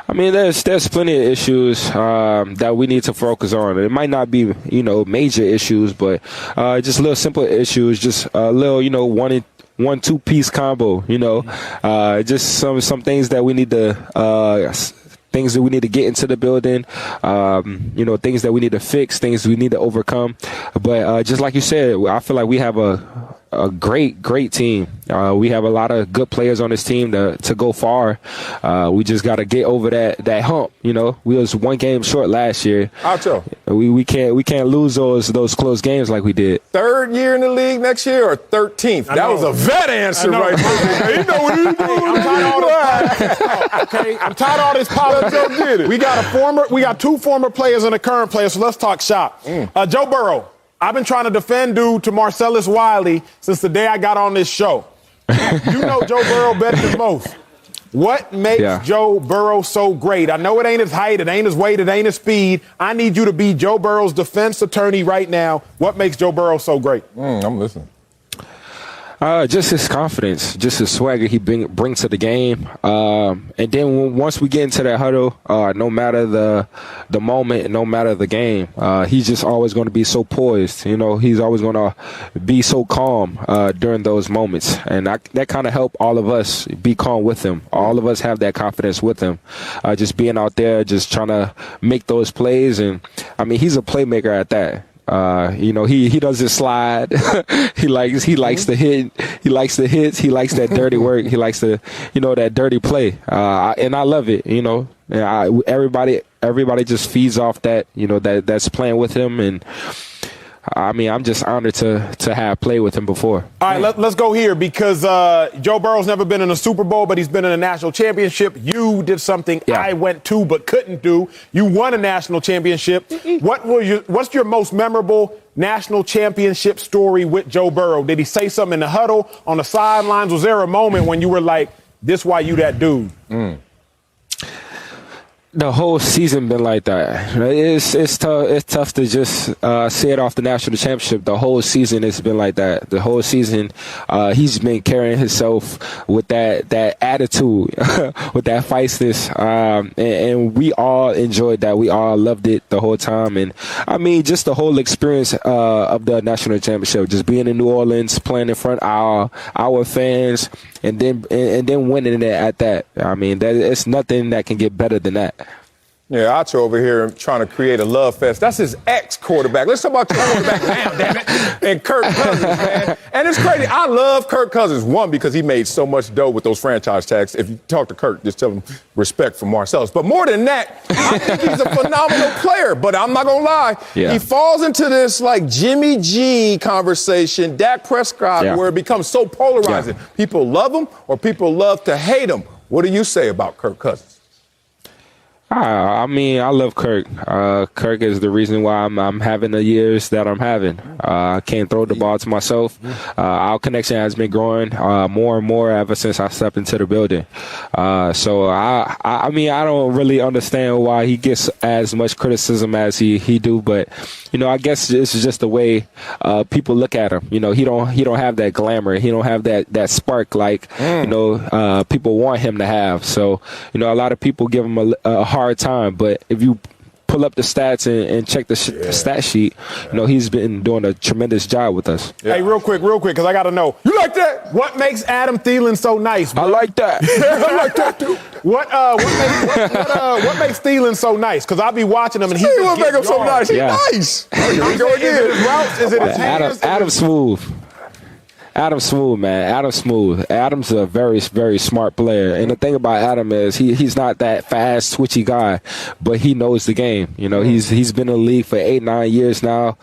I mean, there's plenty of issues that we need to focus on. It might not be, you know, major issues, but just little simple issues, just a little, you know, 1-2 piece combo, you know, just some things that we need to things that we need to get into the building, you know, things that we need to fix, things we need to overcome. But just like you said, I feel like we have a great team. We have a lot of good players on this team to go far. We just got to get over that hump. You know, we was 1 game short last year. Acho. We can't lose those close games like we did. 3rd year in the league next year or 13th? That was a vet answer right there. You know what he's doing. I'm tired of all this politics. We got 2 former players and a current player, so let's talk shop. Joe Burrow. I've been trying to defend dude to Marcellus Wiley since the day I got on this show. You know Joe Burrow better than most. What makes Joe Burrow so great? I know it ain't his height, it ain't his weight, it ain't his speed. I need you to be Joe Burrow's defense attorney right now. What makes Joe Burrow so great? I'm listening. Just his confidence, just his swagger he brings to the game. And then once we get into that huddle, no matter the moment, no matter the game, he's just always going to be so poised. You know, he's always going to be so calm during those moments. And that kind of helped all of us be calm with him. All of us have that confidence with him. Just being out there, just trying to make those plays. And, I mean, he's a playmaker at that. You know, he doesn't slide. he likes to hit. He likes the hits. He likes that dirty work. He likes to, you know, that dirty play. And I love it. You know, and everybody just feeds off that. You know, that's playing with him. And I mean, I'm just honored to have played with him before. All right, let's go here because Joe Burrow's never been in a Super Bowl, but he's been in a national championship. You did something I went to but couldn't do. You won a national championship. What's your most memorable national championship story with Joe Burrow? Did he say something in the huddle, on the sidelines? Was there a moment when you were like, this why you that dude? The whole season been like that. It's tough. It's tough to just say it off the national championship. The whole season it's been like that. The whole season he's been carrying himself with that attitude, with that feistiness, and we all enjoyed that. We all loved it the whole time. And I mean, just the whole experience of the national championship, just being in New Orleans, playing in front of our fans, and then winning it at that. I mean, it's nothing that can get better than that. Yeah, Acho over here trying to create a love fest. That's his ex-quarterback. Let's talk about your quarterback now, damn it. And Kirk Cousins, man. And it's crazy. I love Kirk Cousins, one, because he made so much dough with those franchise tags. If you talk to Kirk, just tell him respect for Marcellus. But more than that, I think he's a phenomenal player. But I'm not going to lie. Yeah. He falls into this, like, Jimmy G conversation, Dak Prescott, where it becomes so polarizing. Yeah. People love him or people love to hate him. What do you say about Kirk Cousins? I mean, I love Kirk. Kirk is the reason why I'm having the years that I'm having. I can't throw the ball to myself. Our connection has been growing more and more ever since I stepped into the building. So I mean, I don't really understand why he gets as much criticism as he do, but I guess this is just the way people look at him. He don't have that glamour. He don't have that spark like people want him to have. So a lot of people give him a hard time, but if you pull up the stats and check the stat sheet, he's been doing a tremendous job with us. Hey, real quick, because I got to know. You like that? What makes Adam Thielen so nice, bro? I like that. I like that, too. What makes Thielen so nice? Because I'll be watching him and he What make him so nice? He's Yeah. nice. Here we go Is it again. his routes? Is it his hands? Adam Smooth. Adam Smooth, man. Adam Smooth. Adam's a very, very smart player. And the thing about Adam is he's not that fast, twitchy guy, but he knows the game. He's been in the league for 8-9 years now.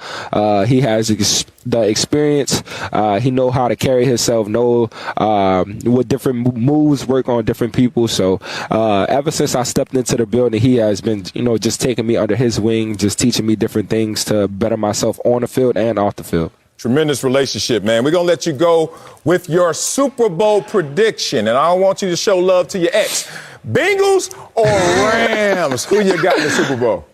He has the experience. He know how to carry himself, know what different moves work on different people. So ever since I stepped into the building, he has been, just taking me under his wing, just teaching me different things to better myself on the field and off the field. Tremendous relationship, man. We're going to let you go with your Super Bowl prediction. And I don't want you to show love to your ex. Bengals or Rams? Who you got in the Super Bowl?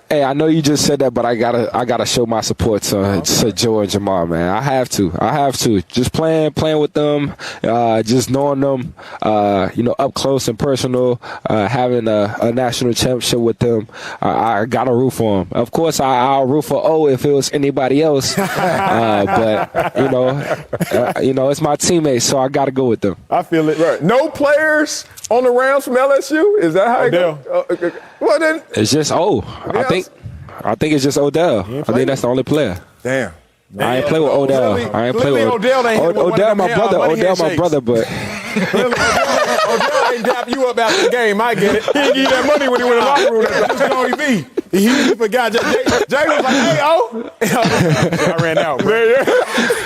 Hey, I know you just said that, but I gotta show my support to Joe and Jamal, man. I have to. Just playing with them, just knowing them, up close and personal, having a national championship with them. I gotta root for them. Of course, I'll root for O if it was anybody else, but it's my teammates, so I gotta go with them. I feel it. Right. No players on the Rams from LSU? Is that how it goes? Well, then. It's just O. I think it's just Odell. I think that's the only player. Damn. I ain't play with Odell. I ain't play with Odell. My brother, but Odell ain't dap you up after the game. I get it. He didn't give you that money when he went in the locker room. That's just on TV. He forgot. Jay was like, "Hey, I ran out, bro."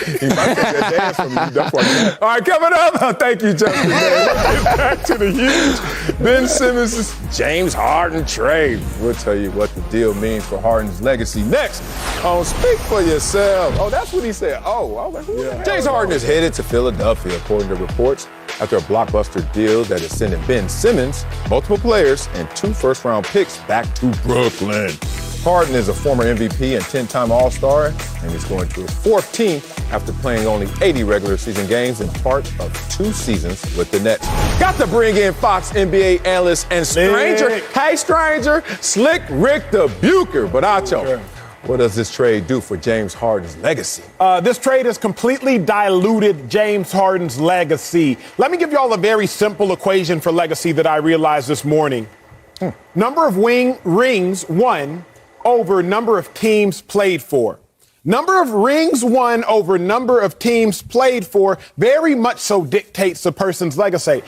He might take that dance from you. That's why. All right, coming up. Thank you, Justin. Back to the huge Ben Simmons' James Harden trade. We'll tell you what the deal means for Harden's legacy next on Speak for Yourself. Oh, that's what he said. Oh, I was like, who the hell? James Harden is headed to Philadelphia, according to reports, after a blockbuster deal that is sending Ben Simmons, multiple players, and 2 first-round picks back to Brooklyn. Harden is a former MVP and 10-time All-Star, and he's going to his 4th team after playing only 80 regular season games in part of 2 seasons with the Nets. Got to bring in Fox NBA analyst and stranger, Slick Rick the Bucher. But Acho, what does this trade do for James Harden's legacy? This trade has completely diluted James Harden's legacy. Let me give you all a very simple equation for legacy that I realized this morning. Number of rings won over number of teams played for. Number of rings won over number of teams played for very much so dictates a person's legacy.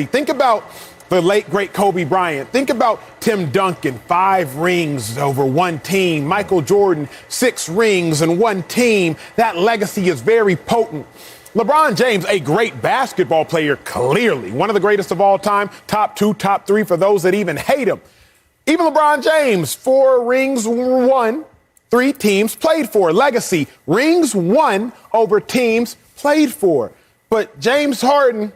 Think about the late, great Kobe Bryant. Think about Tim Duncan, 5 rings over 1 team. Michael Jordan, 6 rings and 1 team. That legacy is very potent. LeBron James, a great basketball player, clearly. One of the greatest of all time. Top 2, top 3 for those that even hate him. Even LeBron James, 4 rings won, 3 teams played for. Legacy, rings won over teams played for. But James Harden,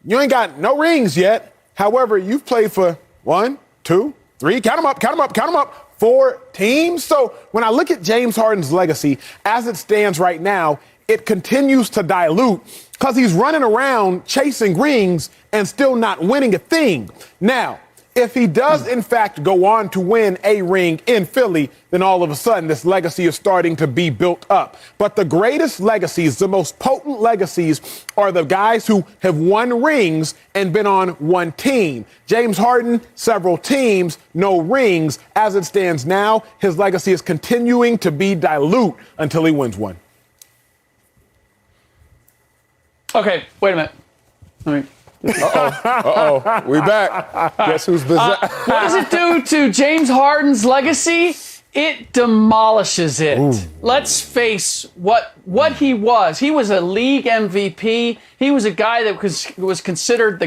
you ain't got no rings yet. However, you've played for 1, 2, 3, count them up, 4 teams. So when I look at James Harden's legacy, as it stands right now, it continues to dilute because he's running around chasing rings and still not winning a thing. Now, if he does, in fact, go on to win a ring in Philly, then all of a sudden this legacy is starting to be built up. But the greatest legacies, the most potent legacies, are the guys who have won rings and been on 1 team. James Harden, several teams, no rings. As it stands now, his legacy is continuing to be dilute until he wins 1. Okay, wait a minute. We back. Guess who's bizarre? What does it do to James Harden's legacy? It demolishes it. Ooh. Let's face what he was. He was a league MVP. He was a guy that was considered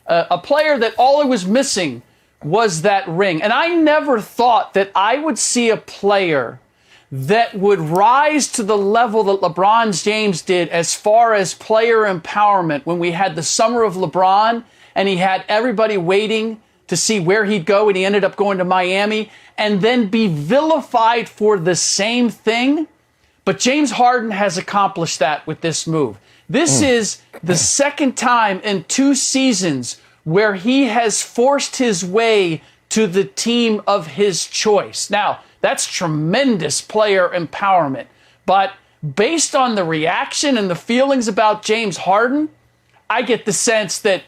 a player that all it was missing was that ring. And I never thought that I would see a player that would rise to the level that LeBron James did as far as player empowerment when we had the summer of LeBron and he had everybody waiting to see where he'd go, and he ended up going to Miami, and then be vilified for the same thing. But James Harden has accomplished that with this move. This is the second time in 2 seasons where he has forced his way to the team of his choice. Now, that's tremendous player empowerment. But based on the reaction and the feelings about James Harden, I get the sense that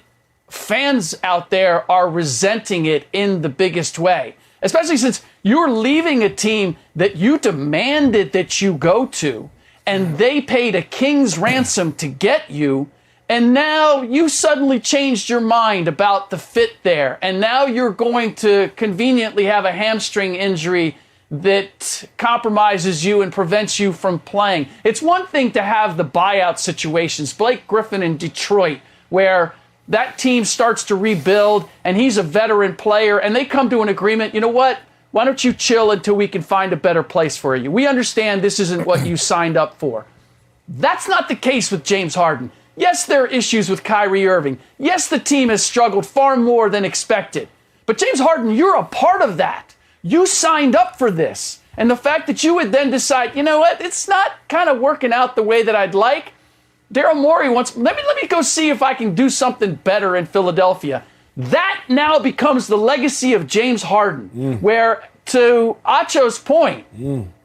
fans out there are resenting it in the biggest way, especially since you're leaving a team that you demanded that you go to, and they paid a king's ransom to get you, and now you suddenly changed your mind about the fit there, and now you're going to conveniently have a hamstring injury that compromises you and prevents you from playing. It's one thing to have the buyout situations, Blake Griffin in Detroit, where that team starts to rebuild, and he's a veteran player, and they come to an agreement. You know what? Why don't you chill until we can find a better place for you? We understand this isn't what you signed up for. That's not the case with James Harden. Yes, there are issues with Kyrie Irving. Yes, the team has struggled far more than expected. But James Harden, you're a part of that. You signed up for this. And the fact that you would then decide, you know what, it's not kind of working out the way that I'd like. Daryl Morey wants, let me go see if I can do something better in Philadelphia. That now becomes the legacy of James Harden, where, to Acho's point,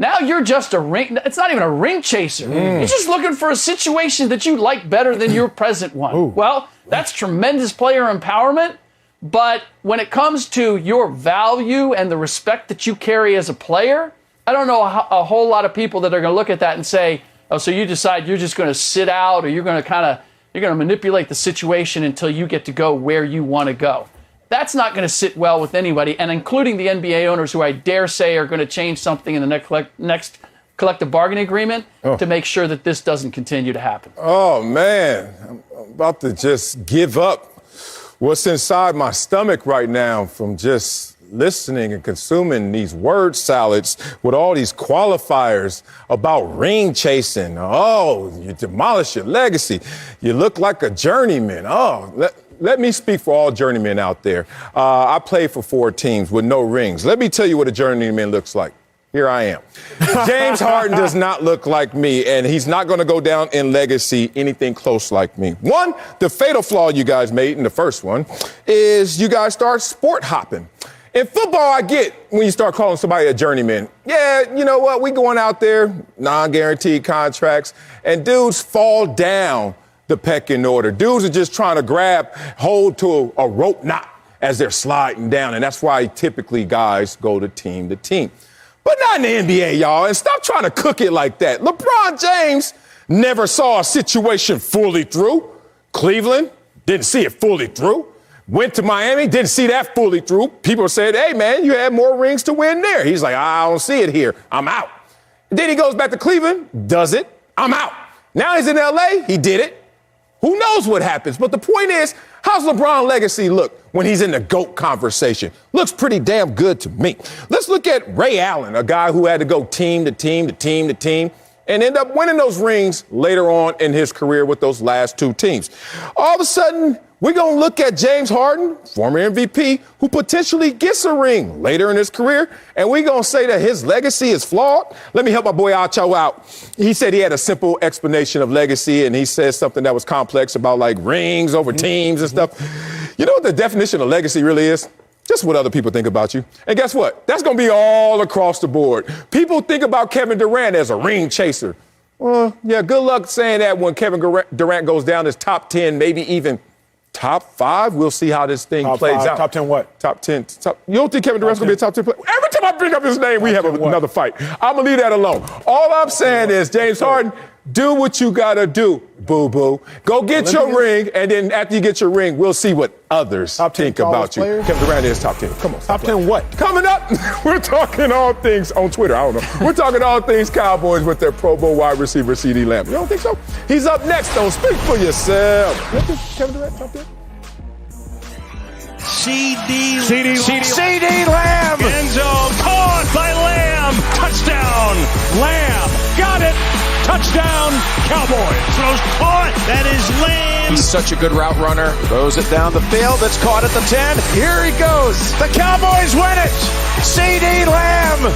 now you're just a ring, it's not even a ring chaser. You're just looking for a situation that you like better than your present one. Well, that's tremendous player empowerment, but when it comes to your value and the respect that you carry as a player, I don't know a whole lot of people that are going to look at that and say, oh, so you decide you're just going to sit out, or you're going to manipulate the situation until you get to go where you want to go. That's not going to sit well with anybody, and including the NBA owners, who I dare say are going to change something in the next collective bargaining agreement to make sure that this doesn't continue to happen. Oh, man. I'm about to just give up what's inside my stomach right now from just listening and consuming these word salads with all these qualifiers about ring chasing. Oh, you demolish your legacy. You look like a journeyman. Oh, let me speak for all journeymen out there. I played for 4 teams with no rings. Let me tell you what a journeyman looks like. Here I am. James Harden does not look like me, and he's not going to go down in legacy anything close like me. One, the fatal flaw you guys made in the first one is you guys start sport hopping. In football, I get when you start calling somebody a journeyman. Yeah, you know what? We going out there, non-guaranteed contracts, and dudes fall down the pecking order. Dudes are just trying to grab hold to a rope knot as they're sliding down, and that's why typically guys go to team. But not in the NBA, y'all, and stop trying to cook it like that. LeBron James never saw a situation fully through. Cleveland didn't see it fully through. Went to Miami, didn't see that fully through. People said, hey, man, you had more rings to win there. He's like, I don't see it here. I'm out. Then he goes back to Cleveland, does it. I'm out. Now he's in L.A., he did it. Who knows what happens? But the point is, how's LeBron's legacy look when he's in the GOAT conversation? Looks pretty damn good to me. Let's look at Ray Allen, a guy who had to go team to team, and end up winning those rings later on in his career with those last 2 teams. All of a sudden, we're going to look at James Harden, former MVP, who potentially gets a ring later in his career, and we're going to say that his legacy is flawed. Let me help my boy Acho out. He said he had a simple explanation of legacy, and he said something that was complex about, like, rings over teams and stuff. You know what the definition of legacy really is? Just what other people think about you. And guess what? That's going to be all across the board. People think about Kevin Durant as a ring chaser. Well, yeah, good luck saying that when Kevin Durant goes down as top 10, maybe even top 5. We'll see how this thing plays out. Top 10 what? Top 10. You don't think Kevin Durant's going to be a top 10 player? Every time I bring up his name, we have another fight. I'm going to leave that alone. All I'm saying is, James Harden, do what you got to do, boo-boo. Go get your ring, and then after you get your ring, we'll see what others think about you. Kevin Durant is top 10. Come on. Top 10 what? Coming up, we're talking all things on Twitter. I don't know. We're talking all things Cowboys with their Pro Bowl wide receiver, CeeDee Lamb. You don't think so? He's up next, though. Speak for yourself. You think Kevin Durant top 10? CeeDee Lamb. End zone. Caught by Lamb. Touchdown. Lamb. Got it. Touchdown. Cowboys. Throws caught. That is Lamb. He's such a good route runner. Throws it down the field. It's caught at the 10. Here he goes. The Cowboys win it. CeeDee Lamb.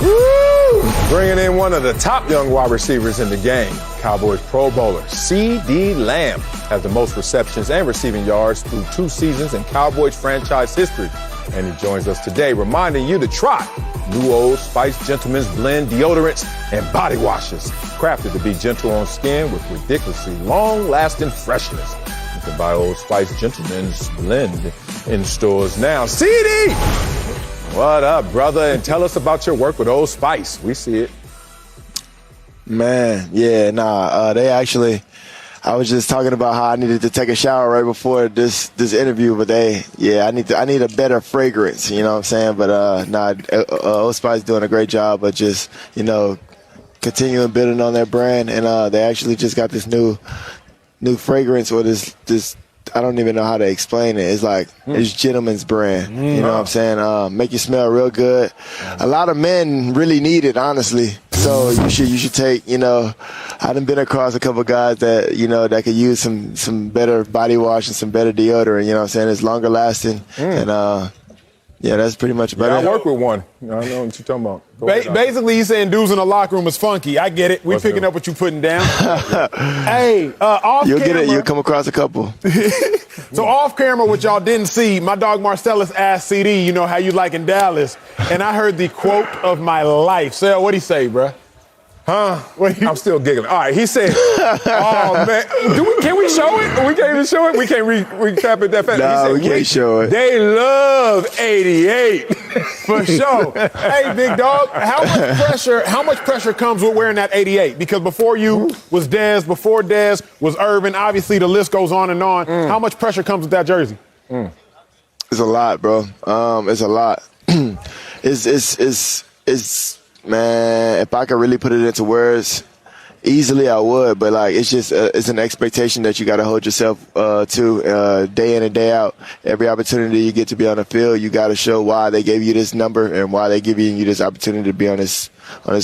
Woo! Bringing in one of the top young wide receivers in the game, Cowboys Pro Bowler CeeDee Lamb has the most receptions and receiving yards through 2 seasons in Cowboys franchise history. And he joins us today, reminding you to try new Old Spice Gentleman's Blend deodorants and body washes, crafted to be gentle on skin with ridiculously long-lasting freshness. You can buy Old Spice Gentleman's Blend in stores now. CeeDee! What up, brother? And tell us about your work with Old Spice. We see it. Man, yeah, they actually, I was just talking about how I needed to take a shower right before this interview, but I need a better fragrance, you know what I'm saying? But Old Spice doing a great job of just, continuing building on their brand, and they actually just got this new fragrance, or this I don't even know how to explain it. It's like it's gentleman's brand. You know what I'm saying? Make you smell real good. A lot of men really need it, honestly. So you should take, I done been across a couple guys that, that could use some better body wash and some better deodorant, you know what I'm saying? It's longer lasting. And that's pretty much about it. I work with one. I know what you're talking about. Basically, he's saying dudes in the locker room is funky. I get it. We picking up what you putting down. Hey, off You'll camera. get it. You'll come across a couple. So off camera, what y'all didn't see, my dog Marcellus asked CD, how you like in Dallas, and I heard the quote of my life. Sal, what'd he say, bruh? Huh? I'm still giggling. All right, he said, oh, man. Can we show it? We can't even show it? We can't recap it that fast? No, we can't show it. They love 88. For sure. Hey, big dog, how much pressure comes with wearing that 88? Because before you was Dez, before Dez was Urban, obviously the list goes on and on. How much pressure comes with that jersey? It's a lot, bro. It's a lot. It's man, if I could really put it into words, easily I would. But it's just it's an expectation that you got to hold yourself to day in and day out. Every opportunity you get to be on the field, you got to show why they gave you this number and why they giving you this opportunity to be on this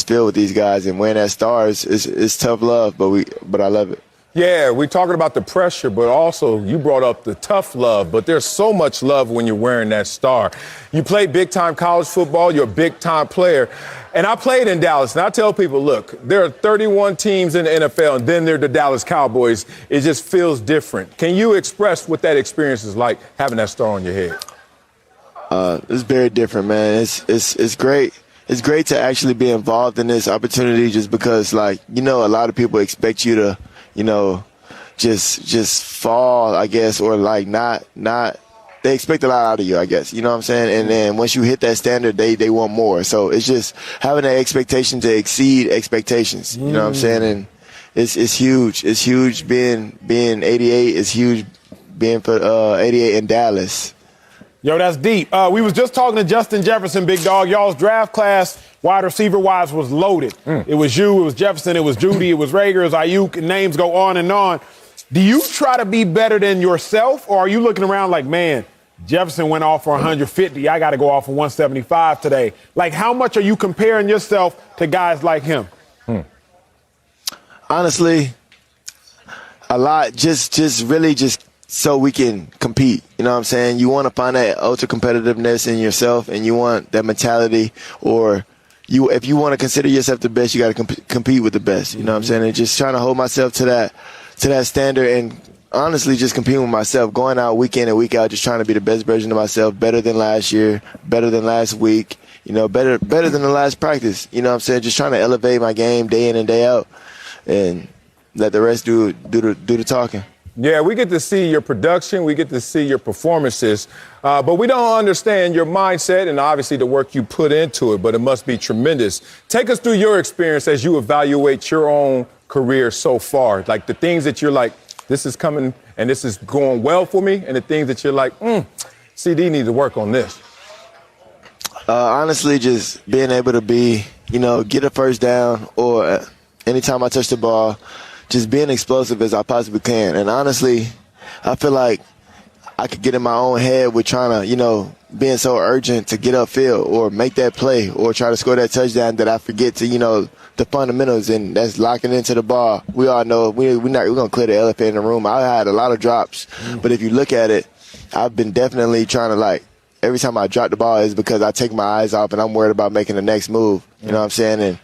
field with these guys. And wearing that star is tough love, but I love it. Yeah, we're talking about the pressure, but also you brought up the tough love. But there's so much love when you're wearing that star. You play big-time college football. You're a big-time player. And I played in Dallas, and I tell people, look, there are 31 teams in the NFL, and then there are the Dallas Cowboys. It just feels different. Can you express what that experience is like, having that star on your head? It's very different, man. It's great. It's great to actually be involved in this opportunity just because, a lot of people expect you to, just fall, I guess, or not. They expect a lot out of you, I guess. You know what I'm saying? And then once you hit that standard, they want more. So it's just having an expectation to exceed expectations. You know what I'm saying? And it's huge. It's huge being 88. It's huge being for 88 in Dallas. Yo, that's deep. We was just talking to Justin Jefferson, big dog. Y'all's draft class, wide receiver-wise, was loaded. It was you, it was Jefferson, it was Judy, it was Rager, it was Ayuk, and names go on and on. Do you try to be better than yourself, or are you looking around like, man, Jefferson went off for 150. I got to go off for 175 today. How much are you comparing yourself to guys like him? Honestly, a lot. Just really so we can compete. You know what I'm saying? You want to find that ultra competitiveness in yourself, and you want that mentality, or if you want to consider yourself the best, you got to compete with the best. You know what I'm saying? And just trying to hold myself to that standard, and honestly just competing with myself, going out week in and week out, just trying to be the best version of myself, better than last year, better than last week, better than the last practice. You know what I'm saying? Just trying to elevate my game day in and day out, and let the rest do the talking. Yeah, we get to see your production, we get to see your performances, but we don't understand your mindset and obviously the work you put into it, but it must be tremendous. Take us through your experience as you evaluate your own career so far, the things that you're like, this is coming and this is going well for me, and the things that you're like, CD needs to work on this. Honestly, just being able to get a first down, or anytime I touch the ball, just being explosive as I possibly can. And honestly, I feel like I could get in my own head with trying to, being so urgent to get upfield or make that play or try to score that touchdown that I forget to, the fundamentals, and that's locking into the ball. We all know we're going to clear the elephant in the room. I had a lot of drops, but if you look at it, I've been definitely trying to, every time I drop the ball is because I take my eyes off and I'm worried about making the next move. You know what I'm saying? And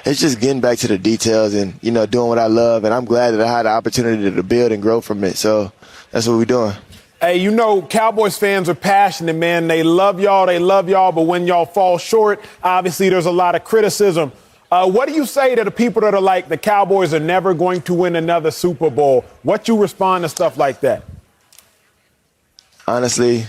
it's just getting back to the details and, doing what I love. And I'm glad that I had the opportunity to build and grow from it. So that's what we're doing. Hey, Cowboys fans are passionate, man. They love y'all. But when y'all fall short, obviously there's a lot of criticism. What do you say to the people that are like, the Cowboys are never going to win another Super Bowl? What you respond to stuff like that? Honestly,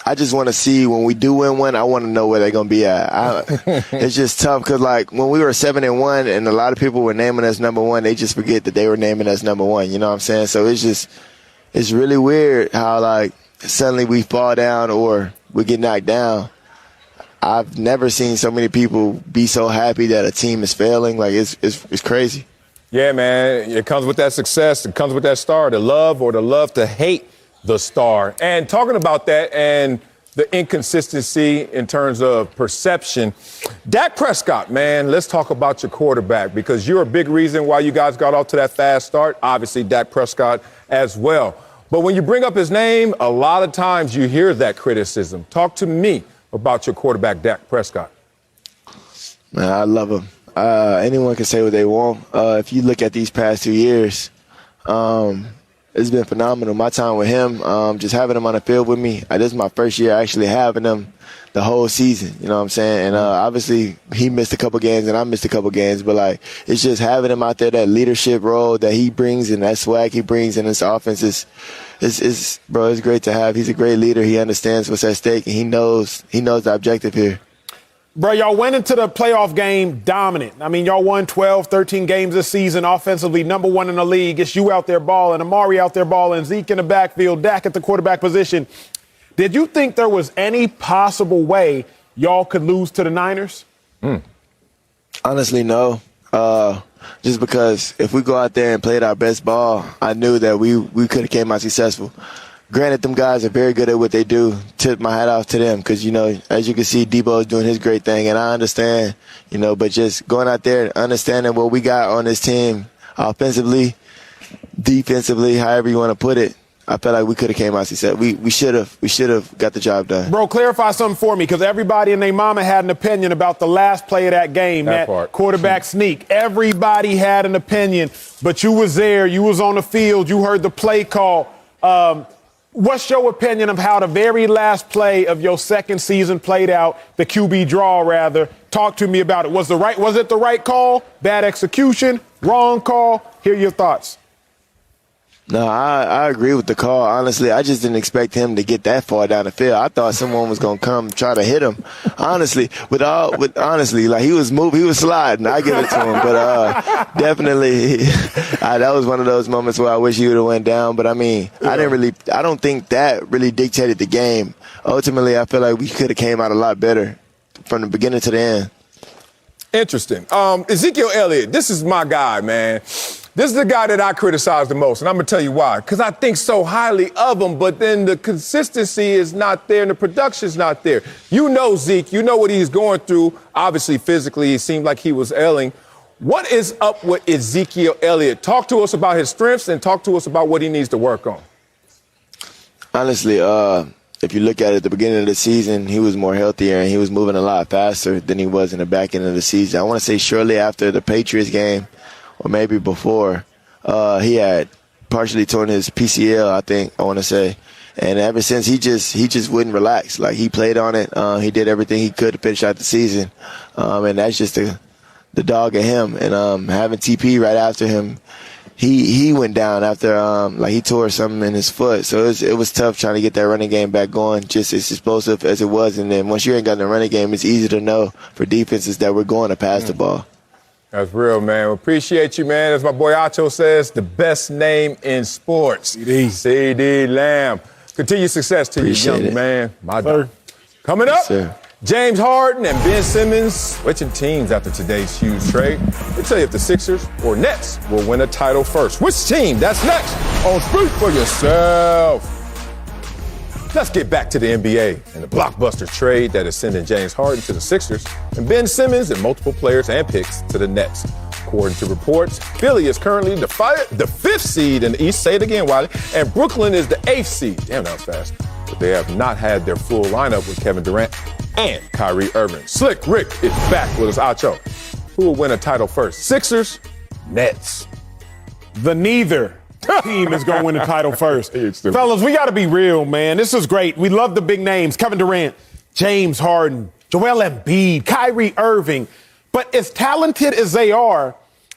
I just want to see when we do win one, I want to know where they're going to be at. It's just tough because, when we were 7-1 and a lot of people were naming us number one, they just forget that they were naming us number one. You know what I'm saying? So it's really weird how, suddenly we fall down or we get knocked down. I've never seen so many people be so happy that a team is failing. It's crazy. Yeah, man. It comes with that success. It comes with that star, the love or the love to hate the star. And talking about that and the inconsistency in terms of perception, Dak Prescott, man, let's talk about your quarterback because you're a big reason why you guys got off to that fast start. Obviously, Dak Prescott as well. But when you bring up his name, a lot of times you hear that criticism. Talk to me about your quarterback, Dak Prescott. Man, I love him. Anyone can say what they want. If you look at these past 2 years, it's been phenomenal. My time with him, just having him on the field with me. This is my first year actually having him the whole season. You know what I'm saying? And obviously he missed a couple games and I missed a couple games. But, it's just having him out there, that leadership role that he brings and that swag he brings in this offense is bro, it's great to have. He's a great leader. He understands what's at stake, and he knows the objective here. Bro, y'all went into the playoff game dominant. I mean, y'all won 12, 13 games this season, offensively number one in the league. It's you out there balling, Amari out there balling, Zeke in the backfield, Dak at the quarterback position. Did you think there was any possible way y'all could lose to the Niners? Honestly, no. Just because if we go out there and played our best ball, I knew that we could have came out successful. Granted, them guys are very good at what they do. Tip my hat off to them because, as you can see, Debo is doing his great thing, and I understand, but just going out there and understanding what we got on this team offensively, defensively, however you want to put it, I felt like we could have came out successful. We should have got the job done. Bro, clarify something for me because everybody and their mama had an opinion about the last play of that game, that quarterback sneak. Everybody had an opinion, but you was there. You was on the field. You heard the play call. What's your opinion of how the very last play of your second season played out, the QB draw, rather? Talk to me about it. Was it the right call? Bad execution? Wrong call? Hear your thoughts. No, I agree with the call. Honestly, I just didn't expect him to get that far down the field. I thought someone was gonna come try to hit him. Honestly, he was moving, he was sliding. I give it to him, but definitely, that was one of those moments where I wish he would have went down. But I don't think that really dictated the game. Ultimately, I feel like we could have came out a lot better from the beginning to the end. Interesting. Ezekiel Elliott, this is my guy, man. This is the guy that I criticize the most, and I'm going to tell you why. Because I think so highly of him, but then the consistency is not there and the production's not there. You know Zeke. You know what he's going through. Obviously, physically, he seemed like he was ailing. What is up with Ezekiel Elliott? Talk to us about his strengths and talk to us about what he needs to work on. Honestly, if you look at it at the beginning of the season, he was more healthier and he was moving a lot faster than he was in the back end of the season. I want to say shortly after the Patriots game, or maybe before, he had partially torn his PCL, I want to say. And ever since, he just wouldn't relax. He played on it. He did everything he could to finish out the season. And that's just the dog of him. And having TP right after him, he went down after he tore something in his foot. So it was tough trying to get that running game back going, just as explosive as it was. And then once you ain't got the running game, it's easy to know for defenses that we're going to pass the ball. That's real, man. We appreciate you, man. As my boy Acho says, the best name in sports. CeeDee Lamb. Continued success to you, young man. My dog. Coming up, James Harden and Ben Simmons switching teams after today's huge trade. We'll tell you if the Sixers or Nets will win a title first. Which team? That's next on Speak for Yourself. Let's get back to the NBA and the blockbuster trade that is sending James Harden to the Sixers and Ben Simmons and multiple players and picks to the Nets. According to reports, Philly is currently the 5th seed in the East. Say it again, Wiley. And Brooklyn is the 8th seed. Damn, that was fast. But they have not had their full lineup with Kevin Durant and Kyrie Irving. Slick Rick is back with us, Acho. Who will win a title first? Sixers, Nets. The neither team is going to win the title first. Fellas, we got to be real, man. This is great. We love the big names. Kevin Durant, James Harden, Joel Embiid, Kyrie Irving. But as talented as they are,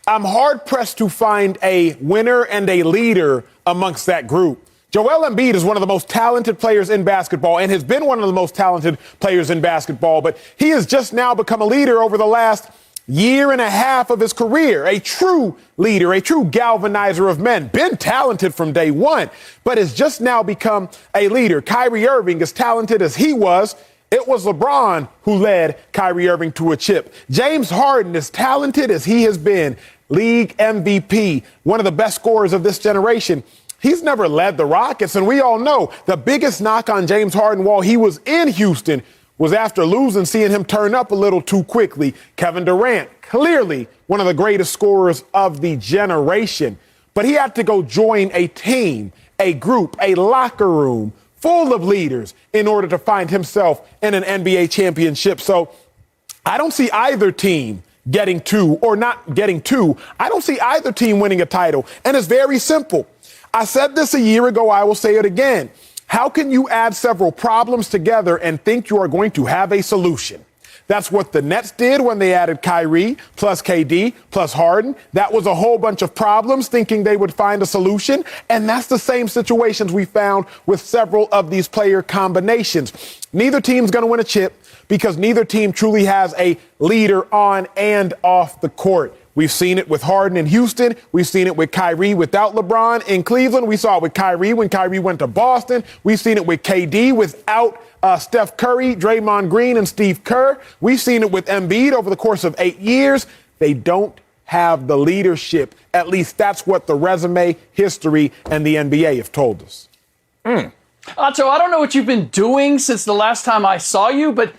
I'm hard-pressed to find a winner and a leader amongst that group. Joel Embiid is one of the most talented players in basketball and has been one of the most talented players in basketball, but he has just now become a leader over the last year and a half of his career, a true leader, a true galvanizer of men, been talented from day one, but has just now become a leader. Kyrie Irving, as talented as he was, it was LeBron who led Kyrie Irving to a chip. James Harden, as talented as he has been, league MVP, one of the best scorers of this generation, he's never led the Rockets, and we all know the biggest knock on James Harden while he was in Houston was after losing, seeing him turn up a little too quickly. Kevin Durant, clearly one of the greatest scorers of the generation, but he had to go join a team, a group, a locker room full of leaders in order to find himself in an NBA championship. So I don't see either team getting two or not getting two. I don't see either team winning a title, and it's very simple. I said this a year ago. I will say it again. How can you add several problems together and think you are going to have a solution? That's what the Nets did when they added Kyrie plus KD plus Harden. That was a whole bunch of problems thinking they would find a solution. And that's the same situations we found with several of these player combinations. Neither team's going to win a chip because neither team truly has a leader on and off the court. We've seen it with Harden in Houston. We've seen it with Kyrie without LeBron in Cleveland. We saw it with Kyrie when Kyrie went to Boston. We've seen it with KD without Steph Curry, Draymond Green, and Steve Kerr. We've seen it with Embiid over the course of 8 years. They don't have the leadership. At least that's what the resume, history, and the NBA have told us. Otto, I don't know what you've been doing since the last time I saw you, but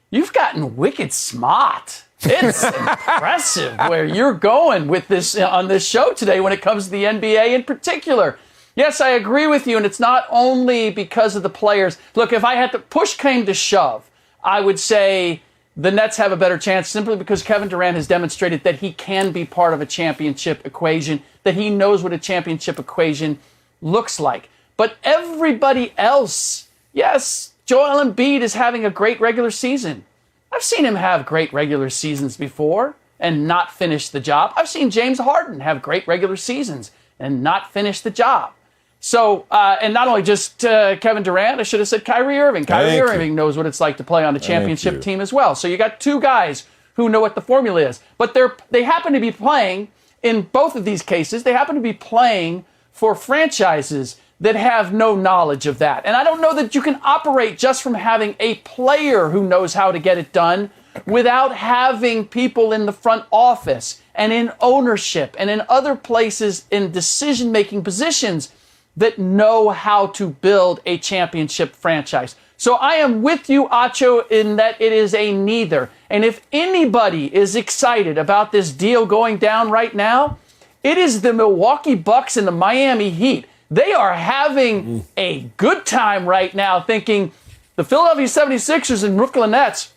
you've gotten wicked smart. It's impressive where you're going with this on this show today when it comes to the NBA in particular. Yes, I agree with you, and it's not only because of the players. Look, if I had to push came to shove, I would say the Nets have a better chance simply because Kevin Durant has demonstrated that he can be part of a championship equation, that he knows what a championship equation looks like. But everybody else, yes, Joel Embiid is having a great regular season. I've seen him have great regular seasons before and not finish the job. I've seen James Harden have great regular seasons and not finish the job. So, and not only just Kevin Durant, I should have said Kyrie Irving. Kyrie Irving knows what it's like to play on a championship team as well. So you got two guys who know what the formula is. But they happen to be playing, in both of these cases, they happen to be playing for franchises that have no knowledge of that. And I don't know that you can operate just from having a player who knows how to get it done without having people in the front office and in ownership and in other places in decision-making positions that know how to build a championship franchise. So I am with you, Acho, in that it is a neither. And if anybody is excited about this deal going down right now, it is the Milwaukee Bucks and the Miami Heat. They are having a good time right now thinking the Philadelphia 76ers and Brooklyn Nets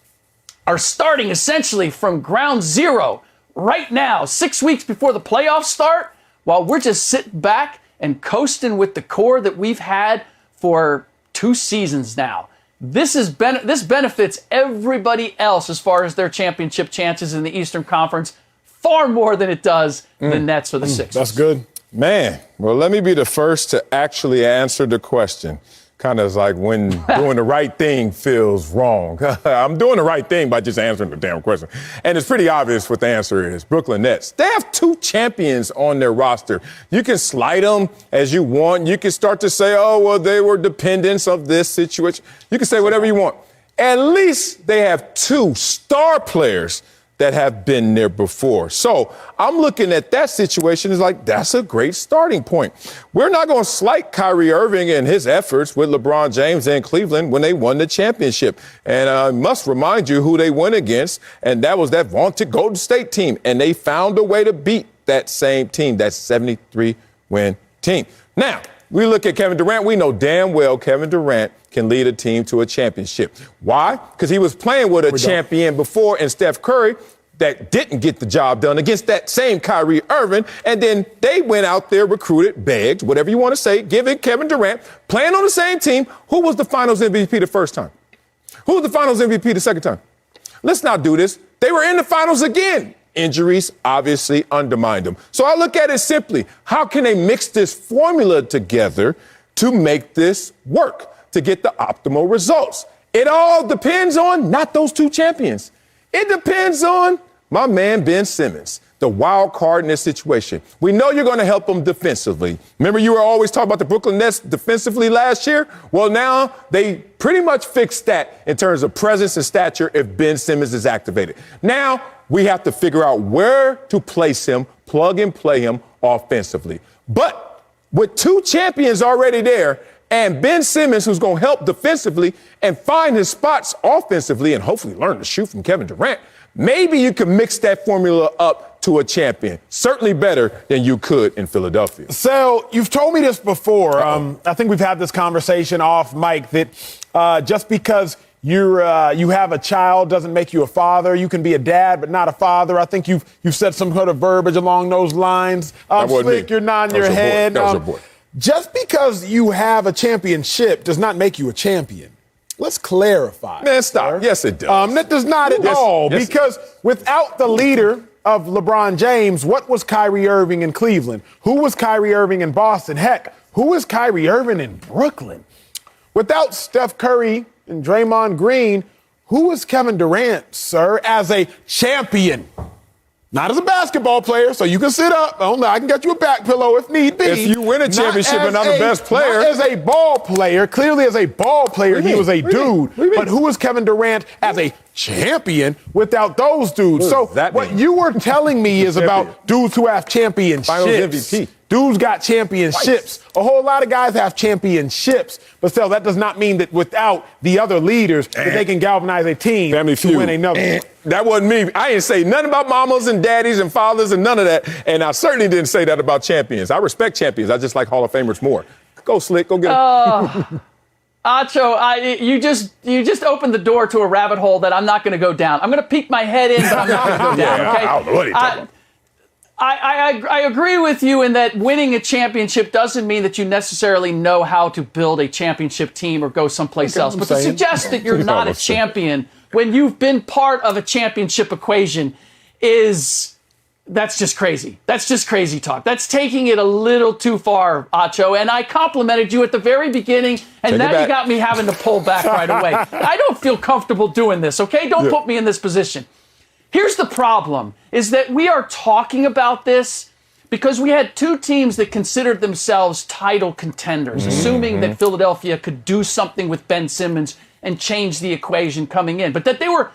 are starting essentially from ground zero right now, 6 weeks before the playoffs start, while we're just sitting back and coasting with the core that we've had for 2 seasons now. This benefits everybody else as far as their championship chances in the Eastern Conference far more than it does the Nets or the Sixers. That's good. Man, well, let me be the first to actually answer the question. Kind of like when doing the right thing feels wrong. I'm doing the right thing by just answering the damn question. And it's pretty obvious what the answer is. Brooklyn Nets. They have 2 champions on their roster. You can slide them as you want. You can start to say, oh, well, they were dependents of this situation. You can say whatever you want. At least they have 2 star players that have been there before. So I'm looking at that situation as like, that's a great starting point. We're not going to slight Kyrie Irving and his efforts with LeBron James in Cleveland when they won the championship. And I must remind you who they went against, and that was that vaunted Golden State team. And they found a way to beat that same team, that 73-win team. Now, we look at Kevin Durant. We know damn well Kevin Durant can lead a team to a championship. Why? Because he was playing with a champion before in Steph Curry that didn't get the job done against that same Kyrie Irving. And then they went out there, recruited, begged, whatever you want to say, giving Kevin Durant, playing on the same team. Who was the Finals MVP the first time? Who was the Finals MVP the second time? Let's not do this. They were in the Finals again. Injuries obviously undermined them. So I look at it simply. How can they mix this formula together to make this work, to get the optimal results? It all depends on not those 2 champions. It depends on my man Ben Simmons, the wild card in this situation. We know you're going to help them defensively. Remember, you were always talking about the Brooklyn Nets defensively last year? Well, now they pretty much fixed that in terms of presence and stature if Ben Simmons is activated. Now we have to figure out where to place him, plug and play him offensively. But with 2 champions already there, and Ben Simmons, who's going to help defensively and find his spots offensively and hopefully learn to shoot from Kevin Durant, maybe you can mix that formula up to a champion. Certainly better than you could in Philadelphia. So you've told me this before. I think we've had this conversation off mic that just because you have a child doesn't make you a father. You can be a dad, but not a father. I think you've said some sort of verbiage along those lines. Slick, you're nodding your head. That was your boy. Just because you have a championship does not make you a champion. Let's clarify. Man, stop. Sir. Yes, it does. That does not at all. Yes, because without the leader of LeBron James, what was Kyrie Irving in Cleveland? Who was Kyrie Irving in Boston? Heck, who is Kyrie Irving in Brooklyn? Without Steph Curry and Draymond Green, who is Kevin Durant, sir, as a champion? Not as a basketball player, so you can sit up. I can get you a back pillow if need be. If you win a championship and I'm the best player. Not as a ball player. Clearly as a ball player, he was a dude. But who is Kevin Durant as a champion without those dudes? So what you were telling me is about dudes who have championships. Finals MVP. Dudes got championships. A whole lot of guys have championships. But still, that does not mean that without the other leaders, that they can galvanize a team to win another one. That wasn't me. I didn't say nothing about mamas and daddies and fathers and none of that. And I certainly didn't say that about champions. I respect champions. I just like Hall of Famers more. Go, Slick. Go get them. Acho, you just opened the door to a rabbit hole that I'm not going to go down. I'm going to peek my head in, but I'm not going to go down, okay? I don't know what you're talking about. I agree with you in that winning a championship doesn't mean that you necessarily know how to build a championship team or go someplace else. But to suggest that you're not a champion when you've been part of a championship equation that's just crazy. That's just crazy talk. That's taking it a little too far, Acho. And I complimented you at the very beginning, and now you got me having to pull back right away. I don't feel comfortable doing this, okay? Don't put me in this position. Here's the problem, is that we are talking about this because we had 2 teams that considered themselves title contenders, assuming that Philadelphia could do something with Ben Simmons and change the equation coming in. But that they were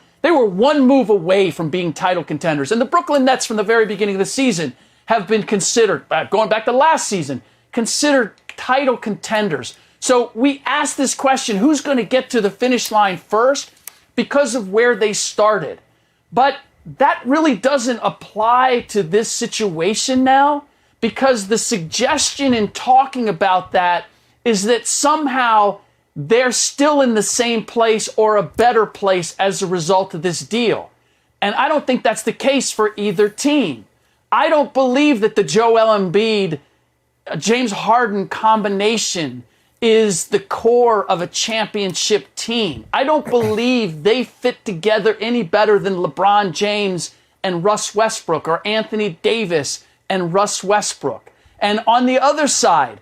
one move away from being title contenders. And the Brooklyn Nets from the very beginning of the season have been considered, going back to last season, considered title contenders. So we asked this question, who's going to get to the finish line first because of where they started? But that really doesn't apply to this situation now, because the suggestion in talking about that is that somehow they're still in the same place or a better place as a result of this deal. And I don't think that's the case for either team. I don't believe that the Joel Embiid, James Harden combination is the core of a championship team. I don't believe they fit together any better than LeBron James and Russ Westbrook, or Anthony Davis and Russ Westbrook. And on the other side,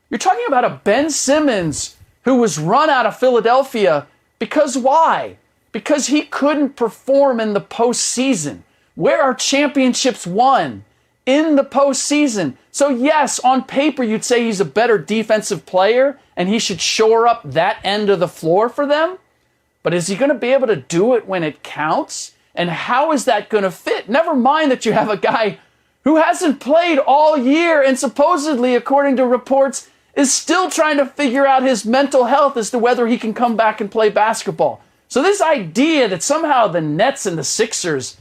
you're talking about a Ben Simmons who was run out of Philadelphia because why? Because he couldn't perform in the postseason. Where are championships won? In the postseason. So yes, on paper, you'd say he's a better defensive player and he should shore up that end of the floor for them. But is he going to be able to do it when it counts? And how is that going to fit? Never mind that you have a guy who hasn't played all year and supposedly, according to reports, is still trying to figure out his mental health as to whether he can come back and play basketball. So this idea that somehow the Nets and the Sixers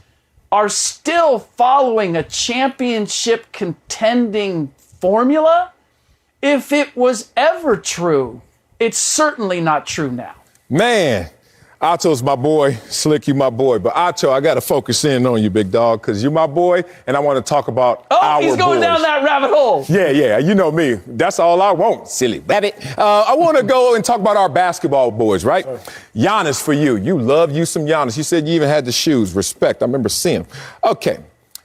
are still following a championship contending formula, if it was ever true, it's certainly not true now. Man, Otto's my boy, Slick, you my boy. But Otto, I got to focus in on you, big dog, because you're my boy, and I want to talk about our boys. Oh, he's going down that rabbit hole. Yeah, you know me. That's all I want, silly rabbit. I want to go and talk about our basketball boys, right? Giannis for you. You love you some Giannis. You said you even had the shoes. Respect. I remember seeing them. Okay.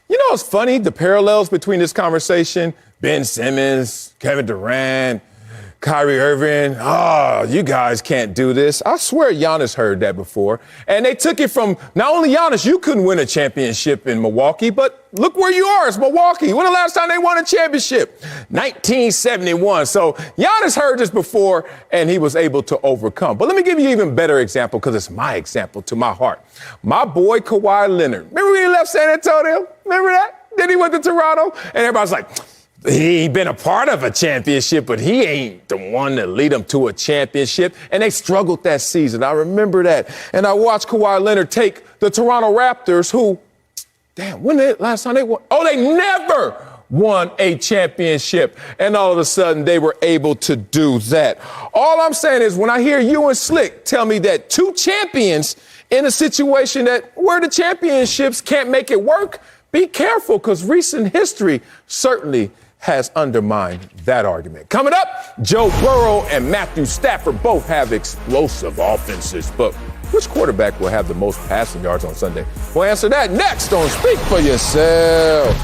You know, it's funny, the parallels between this conversation, Ben Simmons, Kevin Durant, Kyrie Irving, you guys can't do this. I swear Giannis heard that before. And they took it from not only Giannis, you couldn't win a championship in Milwaukee, but look where you are. It's Milwaukee. When the last time they won a championship? 1971. So Giannis heard this before, and he was able to overcome. But let me give you an even better example, because it's my example to my heart. My boy Kawhi Leonard. Remember when he left San Antonio? Remember that? Then he went to Toronto, and everybody's like, he been a part of a championship, but he ain't the one that lead them to a championship. And they struggled that season. I remember that. And I watched Kawhi Leonard take the Toronto Raptors, who, last time they won? Oh, they never won a championship. And all of a sudden, they were able to do that. All I'm saying is when I hear you and Slick tell me that two champions in a situation where the championships can't make it work, be careful, because recent history certainly has undermined that argument. Coming up, Joe Burrow and Matthew Stafford both have explosive offenses, but which quarterback will have the most passing yards on Sunday? We'll answer that next on Speak for Yourself.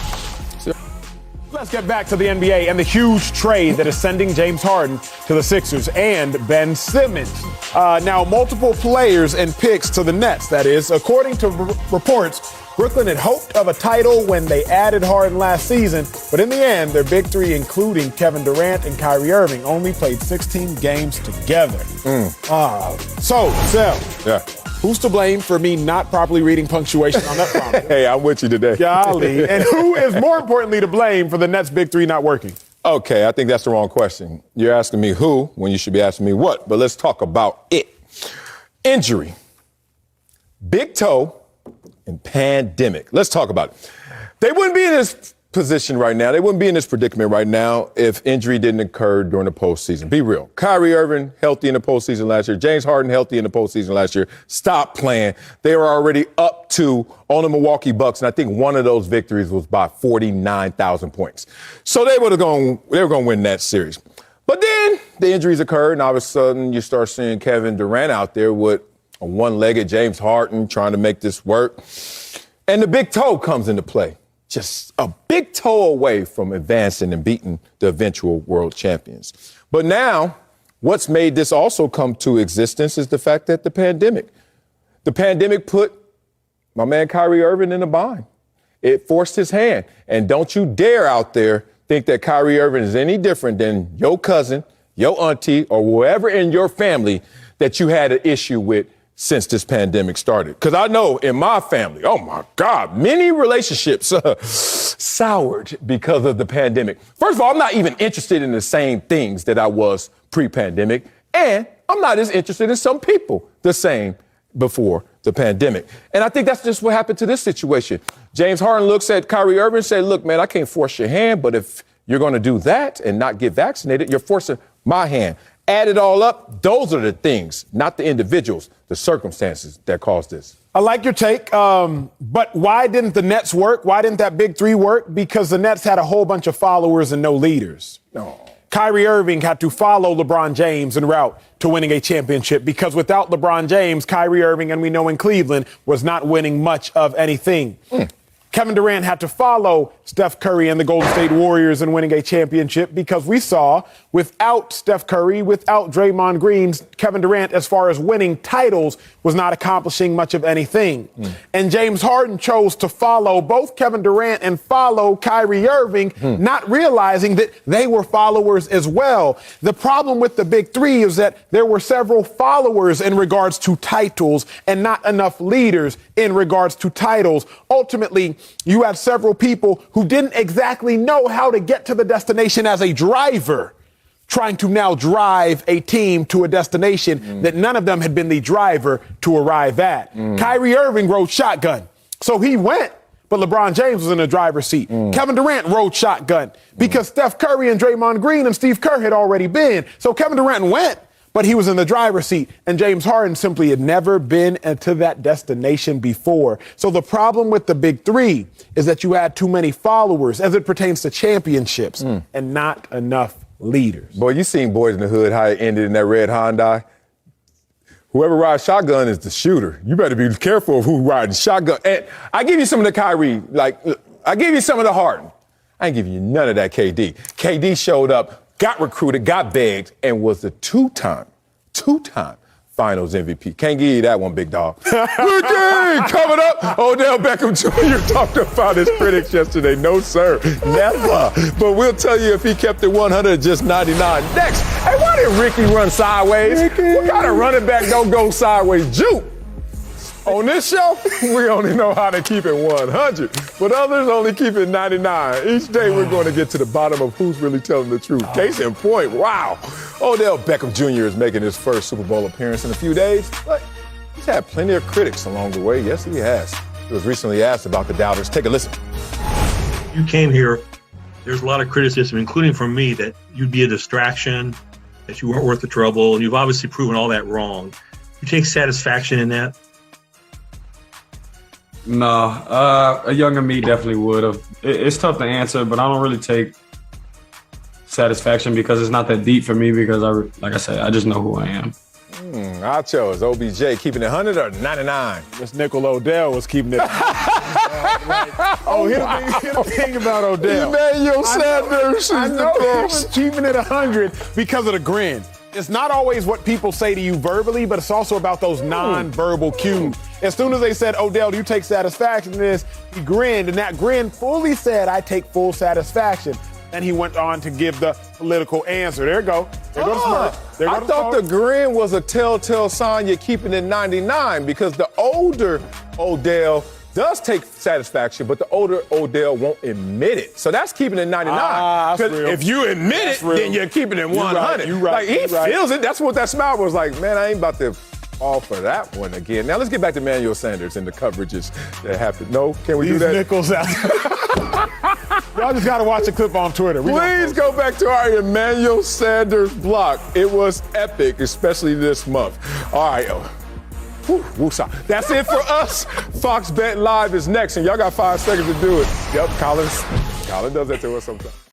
Let's get back to the NBA and the huge trade that is sending James Harden to the Sixers and Ben Simmons. Now, multiple players and picks to the Nets, that is. According to reports, Brooklyn had hoped of a title when they added Harden last season, but in the end, their big three, including Kevin Durant and Kyrie Irving, only played 16 games together. Yeah. Who's to blame for me not properly reading punctuation on that promise? Hey, I'm with you today. Golly. And who is more importantly to blame for the Nets' big three not working? Okay, I think that's the wrong question. You're asking me who when you should be asking me what, but let's talk about it. Injury, big toe, and pandemic. Let's talk about it. They wouldn't be in this position right now. They wouldn't be in this predicament right now if injury didn't occur during the postseason. Be real. Kyrie Irving, healthy in the postseason last year. James Harden, healthy in the postseason last year. Stop playing. They were already up to on the Milwaukee Bucks, and I think one of those victories was by 49,000 points. So they were going to win that series. But then the injuries occurred, and all of a sudden you start seeing Kevin Durant out there with a one-legged James Harden trying to make this work. And the big toe comes into play. Just a big toe away from advancing and beating the eventual world champions. But now, what's made this also come to existence is the fact that the pandemic put my man Kyrie Irving in a bind. It forced his hand. And don't you dare out there think that Kyrie Irving is any different than your cousin, your auntie, or whoever in your family that you had an issue with since this pandemic started. Because I know in my family, oh my God, many relationships soured because of the pandemic. First of all, I'm not even interested in the same things that I was pre-pandemic, and I'm not as interested in some people the same before the pandemic. And I think that's just what happened to this situation. James Harden looks at Kyrie Irving and says, look, man, I can't force your hand, but if you're going to do that and not get vaccinated, you're forcing my hand. Add it all up, those are the things, not the individuals, the circumstances that caused this. I like your take, but why didn't the Nets work? Why didn't that big three work? Because the Nets had a whole bunch of followers and no leaders. No. Kyrie Irving had to follow LeBron James en route to winning a championship because without LeBron James, Kyrie Irving, and we know in Cleveland, was not winning much of anything. Kevin Durant had to follow Steph Curry and the Golden State Warriors in winning a championship because we saw without Steph Curry, without Draymond Green, Kevin Durant, as far as winning titles, was not accomplishing much of anything. And James Harden chose to follow both Kevin Durant and follow Kyrie Irving, not realizing that they were followers as well. The problem with the big three is that there were several followers in regards to titles and not enough leaders in regards to titles. Ultimately, you had several people who didn't exactly know how to get to the destination as a driver, trying to now drive a team to a destination that none of them had been the driver to arrive at. Kyrie Irving rode shotgun, so he went, but LeBron James was in the driver's seat. Kevin Durant rode shotgun because Steph Curry and Draymond Green and Steve Kerr had already been. So Kevin Durant went, but he was in the driver's seat, and James Harden simply had never been to that destination before. So the problem with the big three is that you had too many followers as it pertains to championships and not enough leaders. Boy, you seen Boys in the Hood, how it ended in that red Hyundai. Whoever rides shotgun is the shooter. You better be careful of who rides shotgun. And I give you some of the Kyrie, I give you some of the Harden. I ain't giving you none of that KD. KD showed up, got recruited, got begged, and was the two-time Finals MVP. Can't give you that one, big dog. Good game coming up. Odell Beckham Jr. talked about his critics yesterday. No, sir, never. But we'll tell you if he kept it 100, just 99. Next, hey, why did Ricky run sideways? What kind of running back don't go sideways? Juke. On this show, we only know how to keep it 100, but others only keep it 99. Each day, we're going to get to the bottom of who's really telling the truth. Case in point, wow. Odell Beckham Jr. is making his first Super Bowl appearance in a few days, but he's had plenty of critics along the way. Yes, he has. He was recently asked about the doubters. Take a listen. You came here, there's a lot of criticism, including from me, that you'd be a distraction, that you weren't worth the trouble, and you've obviously proven all that wrong. You take satisfaction in that? No, a younger me definitely would have. It's tough to answer, but I don't really take satisfaction because it's not that deep for me because, like I said, I just know who I am. I chose OBJ keeping it 100 or 99. Miss Nickel Odell was keeping it. Here's the thing about Odell. Emmanuel Sanders I know he was keeping it 100 because of the grin. It's not always what people say to you verbally, but it's also about those non-verbal cues. As soon as they said, Odell, do you take satisfaction in this? He grinned, and that grin fully said, I take full satisfaction. And he went on to give the political answer. There you go. There goes the smirk. I thought the grin was a telltale sign you're keeping it 99 because the older Odell does take satisfaction, but the older Odell won't admit it. So that's keeping it 99. Because if you admit it, then you're keeping it 100. You're right. Like, he feels it. That's what that smile was like. Man, I ain't about to fall for that one again. Now let's get back to Emmanuel Sanders and the coverages that happen. No, can we do that? Nickels out. Y'all just got to watch the clip on Twitter. Please go back to our Emmanuel Sanders block. It was epic, especially this month. All right. That's it for us. Fox Bet Live is next, and y'all got 5 seconds to do it. Yep, Colin does that to us sometimes.